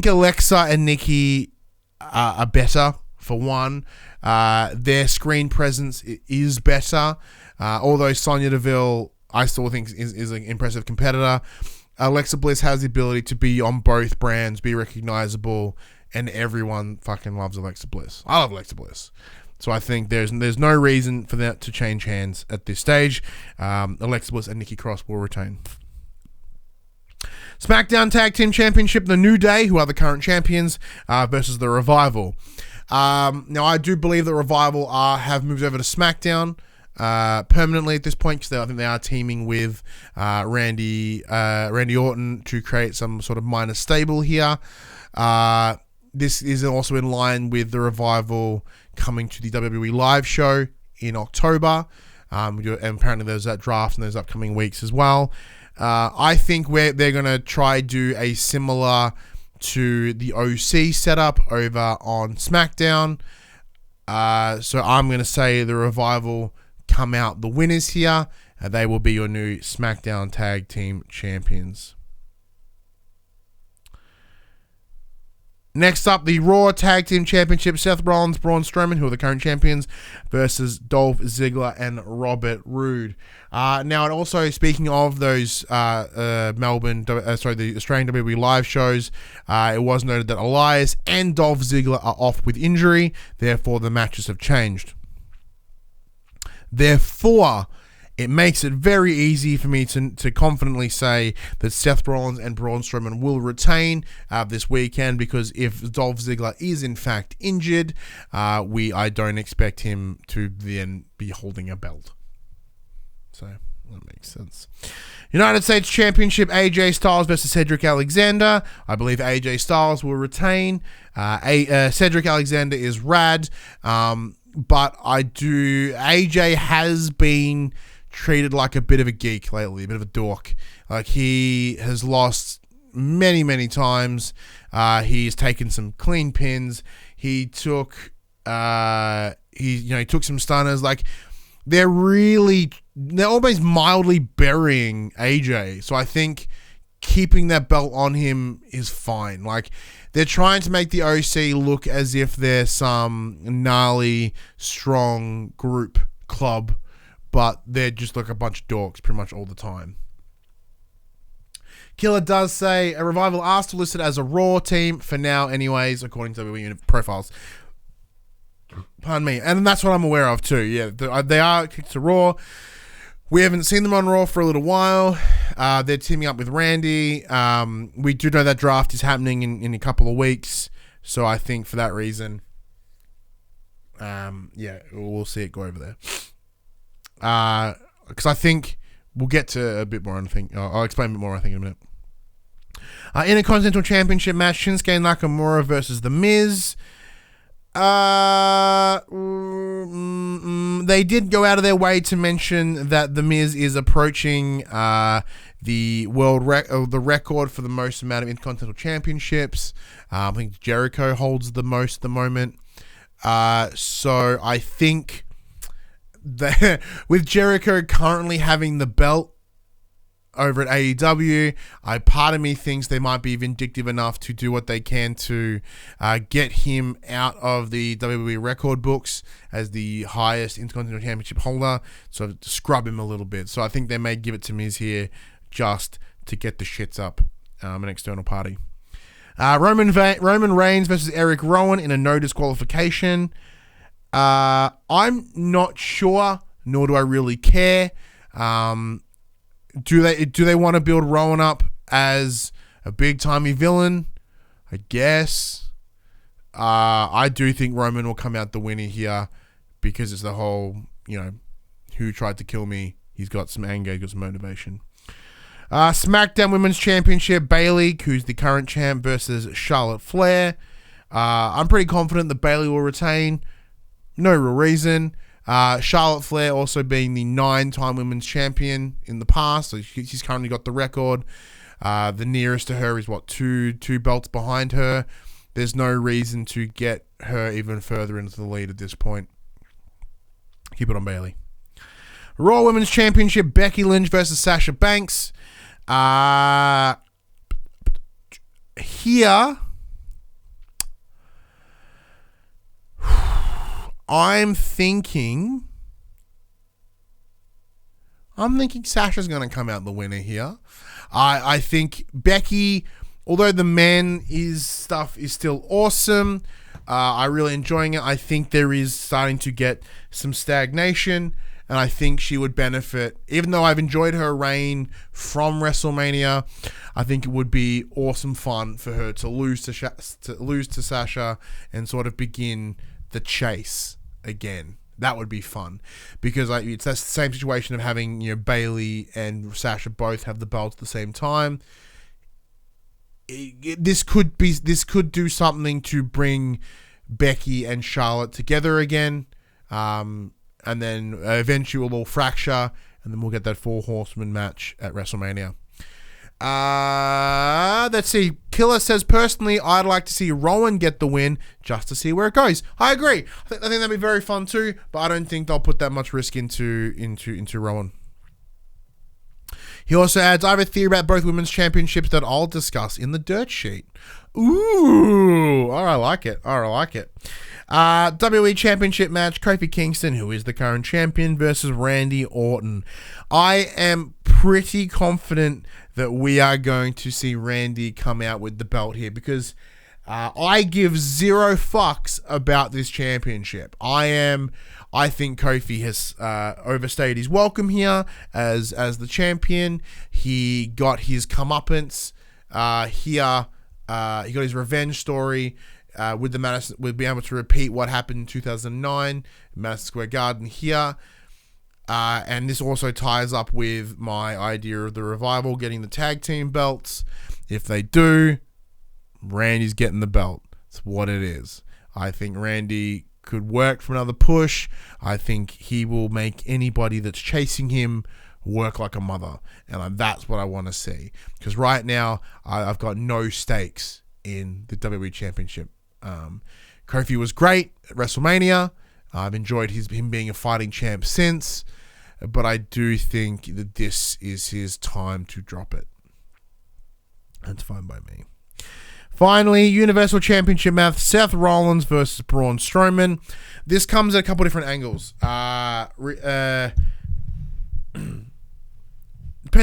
Alexa and Nikki are better. For one, their screen presence is better. Although Sonya Deville, I still think is an impressive competitor. Alexa Bliss has the ability to be on both brands, be recognizable, and everyone fucking loves Alexa Bliss. I love Alexa Bliss. So I think there's no reason for that to change hands at this stage. Alexa Bliss and Nikki Cross will retain. SmackDown Tag Team Championship: The New Day, who are the current champions, versus The Revival. Now, I do believe that Revival have moved over to SmackDown permanently at this point, because I think they are teaming with Randy Orton to create some sort of minor stable here. This is also in line with the Revival coming to the WWE live show in October. And apparently there's that draft in those upcoming weeks as well. I think they're going to try do a similar to the OC setup over on SmackDown. So I'm going to say the Revival come out the winners here. They will be your new SmackDown Tag Team Champions. Next up, the Raw Tag Team Championship. Seth Rollins, Braun Strowman, who are the current champions, versus Dolph Ziggler and Robert Roode. Now, and also speaking of those the Australian WWE live shows, it was noted that Elias and Dolph Ziggler are off with injury. Therefore, the matches have changed. Therefore, it makes it very easy for me to confidently say that Seth Rollins and Braun Strowman will retain this weekend, because if Dolph Ziggler is in fact injured, I don't expect him to then be holding a belt. So that makes sense. United States Championship, AJ Styles versus Cedric Alexander. I believe AJ Styles will retain. Cedric Alexander is rad, but AJ has been treated like a bit of a geek lately, a bit of a dork. Like, he has lost many times. He's taken some clean pins. He took he took some stunners. Like, they're almost mildly burying AJ. So I think keeping that belt on him is fine. Like, they're trying to make the OC look as if they're some gnarly, strong club, but they're just like a bunch of dorks pretty much all the time. Killer does say a Revival are still listed as a Raw team for now anyways, according to WWE profiles. Pardon me. And that's what I'm aware of too. Yeah, they are kicked to Raw. We haven't seen them on Raw for a little while. They're teaming up with Randy. We do know that draft is happening in a couple of weeks. So I think for that reason, we'll see it go over there. Because I think we'll get to a bit more. I'll explain a bit more, I think, in a minute. Intercontinental Championship match, Shinsuke Nakamura versus The Miz. They did go out of their way to mention that The Miz is approaching the the record for the most amount of Intercontinental Championships. I think Jericho holds the most at the moment. So I think that with Jericho currently having the belt over at AEW, part of me thinks they might be vindictive enough to do what they can to get him out of the WWE record books as the highest Intercontinental Championship holder, so to scrub him a little bit. So I think they may give it to Miz here just to get the shits up, an external party. Roman Reigns versus Eric Rowan in a no disqualification. I'm not sure, nor do I really care. Do they want to build Rowan up as a big-timey villain? I guess. I do think Roman will come out the winner here because it's the whole, who tried to kill me. He's got some anger, he's got some motivation. SmackDown Women's Championship, Bayley, who's the current champ, versus Charlotte Flair. I'm pretty confident that Bayley will retain. No real reason. Charlotte Flair also being the 9-time women's champion in the past, so she's currently got the record. The nearest to her is two belts behind her. There's no reason to get her even further into the lead at this point. Keep it on Bayley. Raw Women's Championship, Becky Lynch versus Sasha Banks. Here, I'm thinking Sasha's going to come out the winner here. I think Becky, although the man stuff is still awesome, I'm really enjoying it. I think there is starting to get some stagnation, and I think she would benefit. Even though I've enjoyed her reign from WrestleMania, I think it would be awesome fun for her to lose to Sasha and sort of begin the chase again. That would be fun, because it's that same situation of having Bayley and Sasha both have the belts at the same time. This could do something to bring Becky and Charlotte together again, and then eventually we'll all fracture, and then we'll get that 4 horseman match at WrestleMania. Let's see. Killer says, personally, I'd like to see Rowan get the win just to see where it goes. I agree. I think that'd be very fun too, but I don't think they'll put that much risk into Rowan. He also adds, I have a theory about both women's championships that I'll discuss in the dirt sheet. Ooh, I like it. WWE Championship match, Kofi Kingston, who is the current champion, versus Randy Orton. I am pretty confident that we are going to see Randy come out with the belt here because I give zero fucks about this championship. I think Kofi has overstayed his welcome here as the champion. He got his comeuppance here. He got his revenge story with being able to repeat what happened in 2009, Madison Square Garden here. And this also ties up with my idea of the Revival getting the tag team belts. If they do, Randy's getting the belt. It's what it is. I think Randy could work for another push. I think he will make anybody that's chasing him work like a mother. And that's what I want to see. Because right now, I've got no stakes in the WWE Championship. Kofi was great at WrestleMania. I've enjoyed him being a fighting champ since. But I do think that this is his time to drop it. That's fine by me. Finally, Universal Championship match, Seth Rollins versus Braun Strowman. This comes at a couple different angles. Depends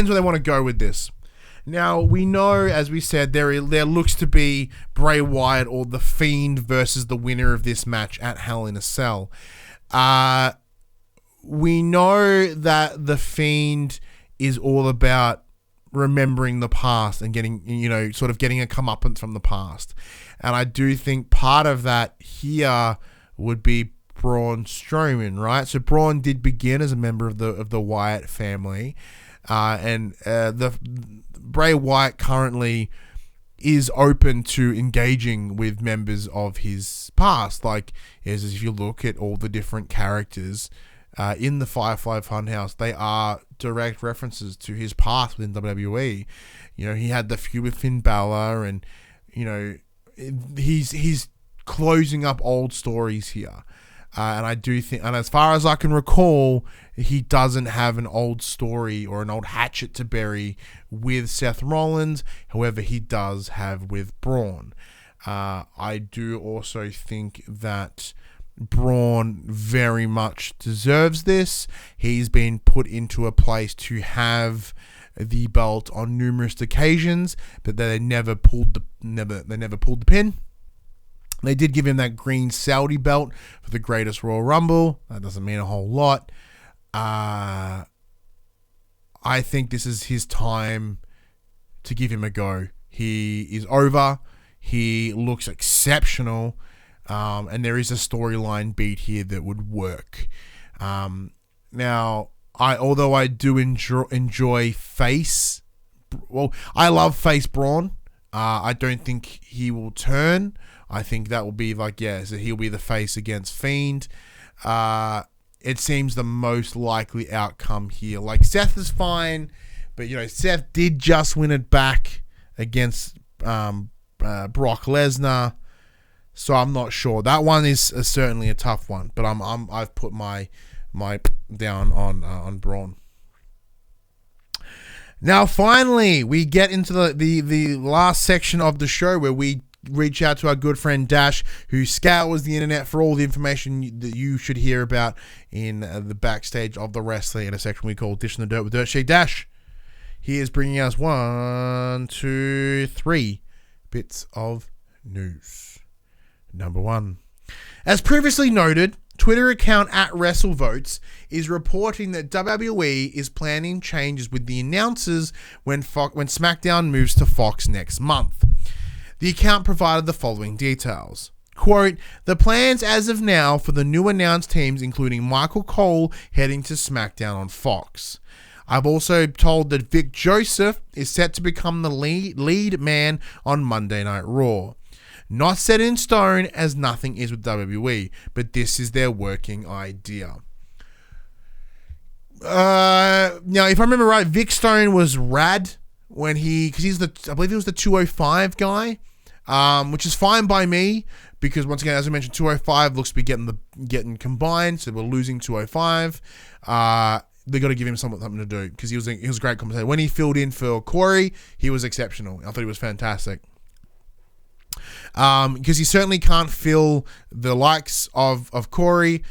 where they want to go with this. Now, we know, as we said, there looks to be Bray Wyatt or The Fiend versus the winner of this match at Hell in a Cell. We know that The Fiend is all about remembering the past and getting a comeuppance from the past. And I do think part of that here would be Braun Strowman, right? So Braun did begin as a member of the Wyatt family. And the Bray Wyatt currently is open to engaging with members of his past. Like, as if you look at all the different characters in the Firefly Funhouse, they are direct references to his past within WWE. He had the feud with Finn Balor, and he's closing up old stories here. And I do think, and as far as I can recall, he doesn't have an old story or an old hatchet to bury with Seth Rollins. However, he does have with Braun. I do also think that Braun very much deserves this. He's been put into a place to have the belt on numerous occasions, but they never pulled the pin. They did give him that green Saudi belt for the Greatest Royal Rumble. That doesn't mean a whole lot. I think this is his time to give him a go. He is over. He looks exceptional. And there is a storyline beat here that would work. Now, although I do enjoy face, I love face Braun. I don't think he will turn. I think that will be so he'll be the face against Fiend. It seems the most likely outcome here. Like, Seth is fine, but Seth did just win it back against Brock Lesnar. So I'm not sure. That one is certainly a tough one, but I've put my down on Braun. Now, finally, we get into the last section of the show where we reach out to our good friend Dash, who scours the internet for all the information that you should hear about in the backstage of the wrestling, in a section we call Dish in the Dirt with Dirt Sheet. Dash, he is bringing us 1, 2, 3 bits of news. Number 1. As previously noted, Twitter account @WrestleVotes is reporting that WWE is planning changes with the announcers when SmackDown moves to Fox next month. The account provided the following details. Quote, the plans as of now for the new announced teams, including Michael Cole heading to SmackDown on Fox. I've also told that Vic Joseph is set to become the lead man on Monday Night Raw. Not set in stone, as nothing is with WWE, but this is their working idea. Now, if I remember right, Vic Stone was rad I believe he was the 205 guy, which is fine by me because once again, as I mentioned, 205 looks to be getting combined, so we're losing 205. They got to give him something to do because he was a great commentator. When he filled in for Corey, he was exceptional. I thought he was fantastic. Because he certainly can't fill the likes of Corey.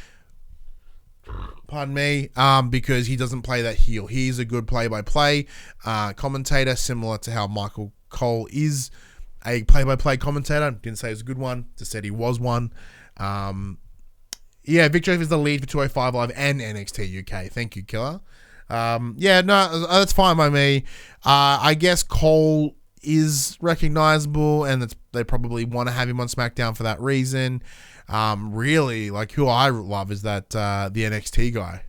Pardon me. Because he doesn't play that heel. He's a good play-by-play commentator, similar to how Michael Cole is a play-by-play commentator. Didn't say he was a good one. Just said he was one. Vic Joseph is the lead for 205 Live and NXT UK. Thank you, Killer. That's fine by me. I guess Cole is recognizable, and they probably want to have him on SmackDown for that reason. Really, like who I love is that the NXT guy.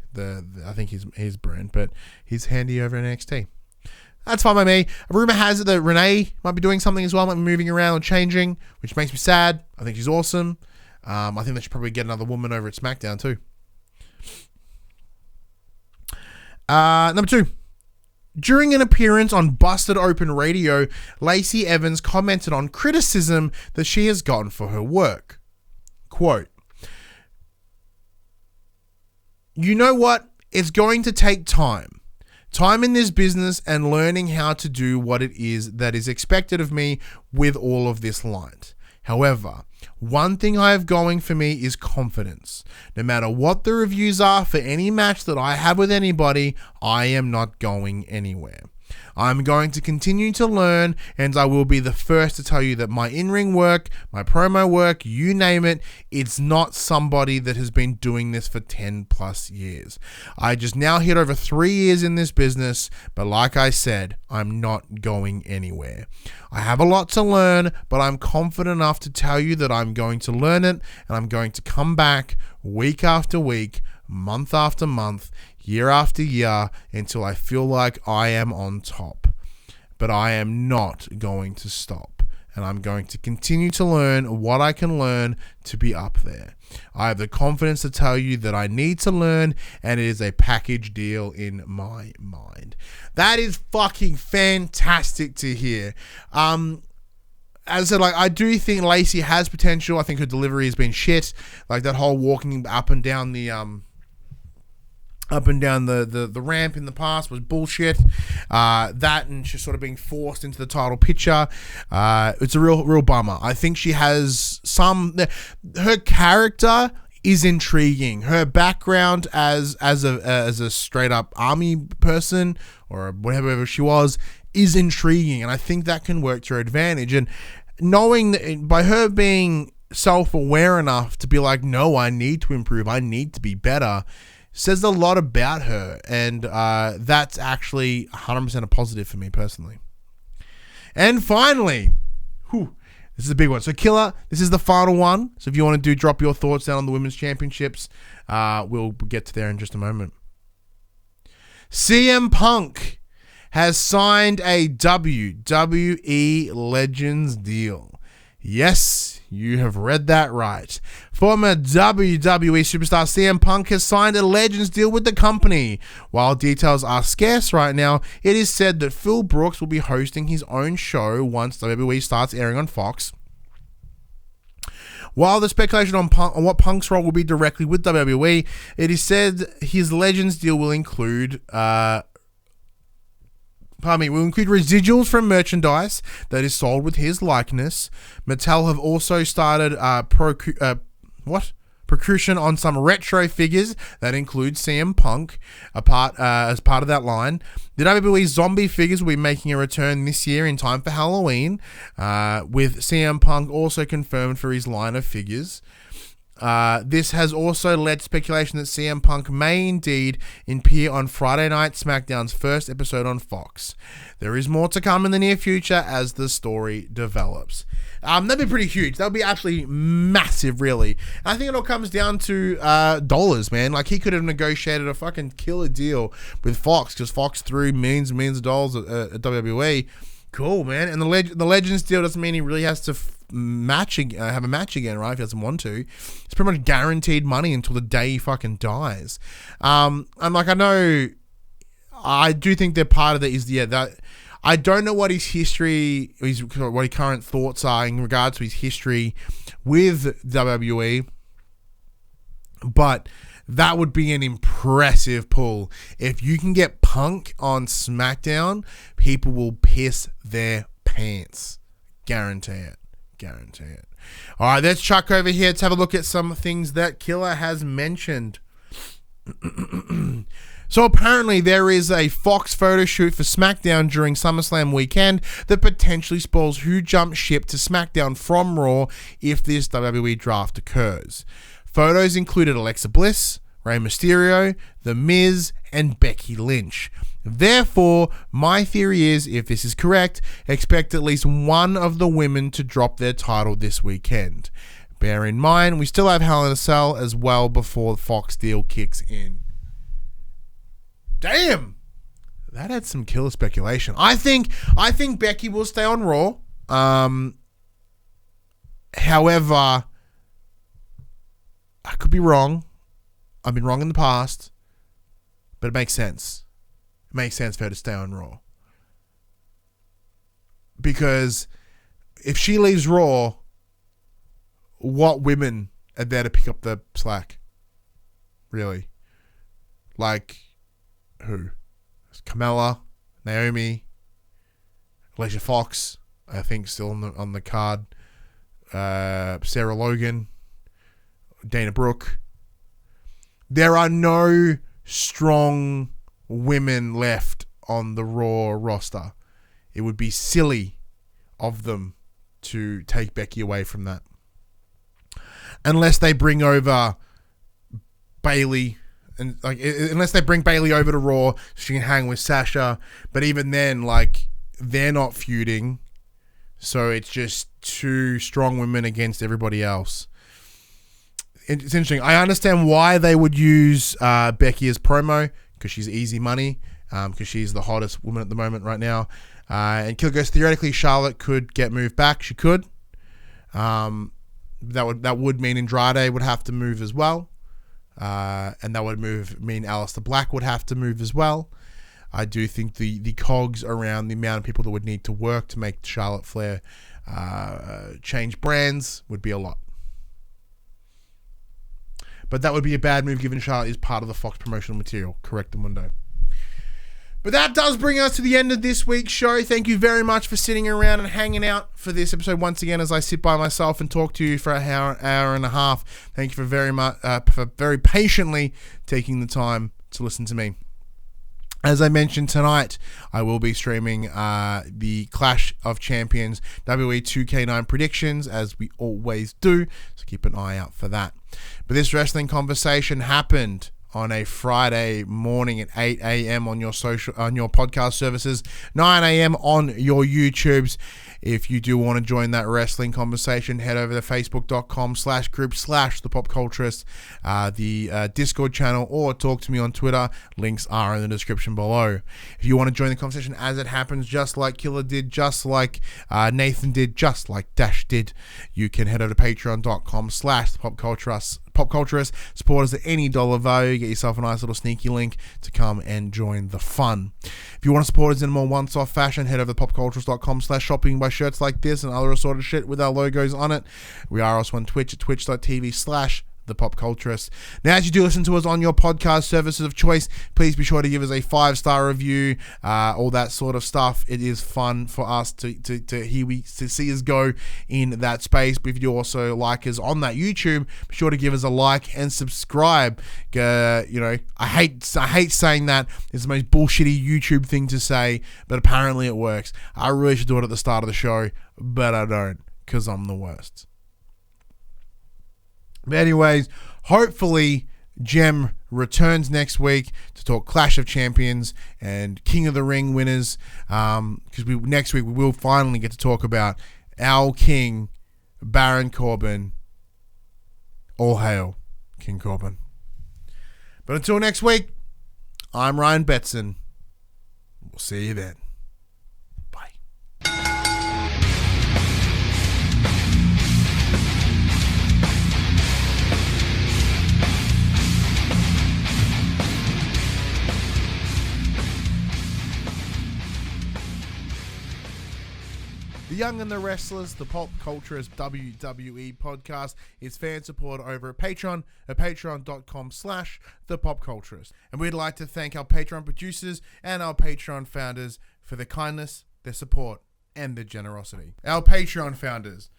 I think he's brilliant, but he's handy over NXT. That's fine by me. A rumor has it that Renee might be doing something as well, might be moving around or changing, which makes me sad. I think she's awesome. I think they should probably get another woman over at SmackDown too. Number 2. During an appearance on Busted Open Radio, Lacey Evans commented on criticism that she has gotten for her work. Quote, "You know what? It's going to take time. Time in this business and learning how to do what it is that is expected of me with all of this light. However, one thing I have going for me is confidence. No matter what the reviews are for any match that I have with anybody, I am not going anywhere. I'm going to continue to learn, and I will be the first to tell you that my in-ring work, my promo work, you name it, it's not somebody that has been doing this for 10 plus years. I just now hit over 3 years in this business, but like I said, I'm not going anywhere. I have a lot to learn, but I'm confident enough to tell you that I'm going to learn it, and I'm going to come back week after week, month after month, year after year, until I feel like I am on top. But I am not going to stop, and I'm going to continue to learn what I can learn to be up there. I have the confidence to tell you that I need to learn, and it is a package deal in my mind." That is fucking fantastic to hear. As I said, like, I do think Lacey has potential. I think her delivery has been shit. Like that whole walking up and down the ramp in the past was bullshit. That and she's sort of being forced into the title picture. It's a real bummer. I think she has her character is intriguing. Her background as a straight up army person or whatever she was is intriguing, and I think that can work to her advantage. And knowing that by her being self-aware enough to be like, no, I need to improve, I need to be better, says a lot about her, and that's actually 100% a positive for me personally. And finally, this is a big one. So Killer, this is the final one. So if you want to drop your thoughts down on the Women's Championships, we'll get to there in just a moment. CM Punk has signed a WWE Legends deal. Yes, you have read that right. Former WWE superstar CM Punk has signed a Legends deal with the company. While details are scarce right now, it is said that Phil Brooks will be hosting his own show once WWE starts airing on Fox. While the speculation on what Punk's role will be directly with WWE, it is said his Legends deal will include will include residuals from merchandise that is sold with his likeness. Mattel have also started procurement on some retro figures that include CM Punk as part of that line. The WWE Zombie figures will be making a return this year in time for Halloween, with CM Punk also confirmed for his line of figures. This has also led speculation that CM Punk may indeed appear on Friday Night SmackDown's first episode on Fox. There is more to come in the near future as the story develops. That'd be pretty huge. That would be absolutely massive, really. I think it all comes down to dollars, man. Like, he could have negotiated a fucking killer deal with Fox because Fox threw millions and millions of dollars at WWE. Cool, man. And the Legends deal doesn't mean he really has to have a match again, right? If he doesn't want to. It's pretty much guaranteed money until the day he fucking dies. And like, I do think that part of that is, that I don't know what his history, what his current thoughts are in regards to his history with WWE, but that would be an impressive pull. If you can get Punk on SmackDown, people will piss their pants. Guarantee it. Guarantee it. All right, let's chuck over here. Let's have a look at some things that Killer has mentioned. So apparently there is a Fox photo shoot for SmackDown during SummerSlam weekend that potentially spoils who jumps ship to SmackDown from Raw if this WWE draft occurs. Photos included Alexa Bliss, Rey Mysterio, The Miz, and Becky Lynch. Therefore, my theory is, if this is correct, expect at least one of the women to drop their title this weekend. Bear in mind, we still have Hell in a Cell as well before the Fox deal kicks in. Damn! That had some killer speculation. I think Becky will stay on Raw. However, I could be wrong. I've been wrong in the past. But it makes sense. It makes sense for her to stay on Raw. Because if she leaves Raw, what women are there to pick up the slack? Really? Like, who? Carmella, Naomi, Alicia Fox, I think still on the card. Sarah Logan, Dana Brooke. There are no strong women left on the Raw roster. It would be silly of them to take Becky away from that. Unless they bring over Bayley, and unless they bring Bayley over to Raw, so she can hang with Sasha. But even then, they're not feuding, so it's just two strong women against everybody else. It's interesting. I understand why they would use Becky as promo, because she's easy money, because she's the hottest woman at the moment right now. And Killer goes, theoretically, Charlotte could get moved back. She could. That would mean Andrade would have to move as well. And that would mean Aleister Black would have to move as well. I do think the cogs around the amount of people that would need to work to make Charlotte Flair change brands would be a lot. But that would be a bad move given Charlotte is part of the Fox promotional material. Correct, Mundo. But that does bring us to the end of this week's show. Thank you very much for sitting around and hanging out for this episode once again as I sit by myself and talk to you for an hour and a half. Thank you for very patiently taking the time to listen to me. As I mentioned tonight, I will be streaming the Clash of Champions WWE 2K9 predictions, as we always do, so keep an eye out for that. But this wrestling conversation happened on a Friday morning at 8 a.m. on your podcast services, 9 a.m. on your YouTubes. If you do want to join that wrestling conversation, head over to facebook.com/group/thepopculturist, the Discord channel, or talk to me on Twitter. Links are in the description below. If you want to join the conversation as it happens, just like Killer did, just like Nathan did, just like Dash did, you can head over to patreon.com/thepopculturist. Support us at any dollar value. Get yourself a nice little sneaky link to come and join the fun. If you want to support us in a more once-off fashion, head over to popculturist.com/shopping, buy shirts like this and other assorted shit with our logos on it. We are also on Twitch at twitch.tv/thepopculturist. Now, as you do listen to us on your podcast services of choice, please be sure to give us a 5-star review, all that sort of stuff. It is fun for us to see us go in that space. But if you also like us on that YouTube, be sure to give us a like and subscribe. I hate saying that. It's the most bullshitty YouTube thing to say, but apparently it works. I really should do it at the start of the show, but I don't, because I'm the worst. But anyways, hopefully Jem returns next week to talk Clash of Champions and King of the Ring winners, because next week we will finally get to talk about our King, Baron Corbin. All hail King Corbin. But until next week, I'm Ryan Betson. We'll see you then. Young and the Restless, the Pop Culturist WWE podcast, is fan support over at Patreon at patreon.com/thepopculturist. And we'd like to thank our Patreon producers and our Patreon founders for their kindness, their support, and their generosity. Our Patreon founders: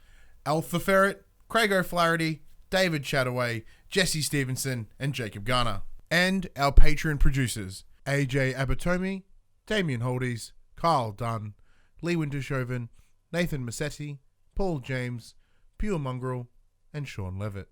Alpha Ferret, Craig O'Flaherty, David Chataway, Jesse Stevenson, and Jacob Garner. And our Patreon producers: AJ Abatomi, Damian Holdies, Kyle Dunn, Lee Wintershoven, Nathan Massetti, Paul James, Pure Mongrel, and Sean Levitt.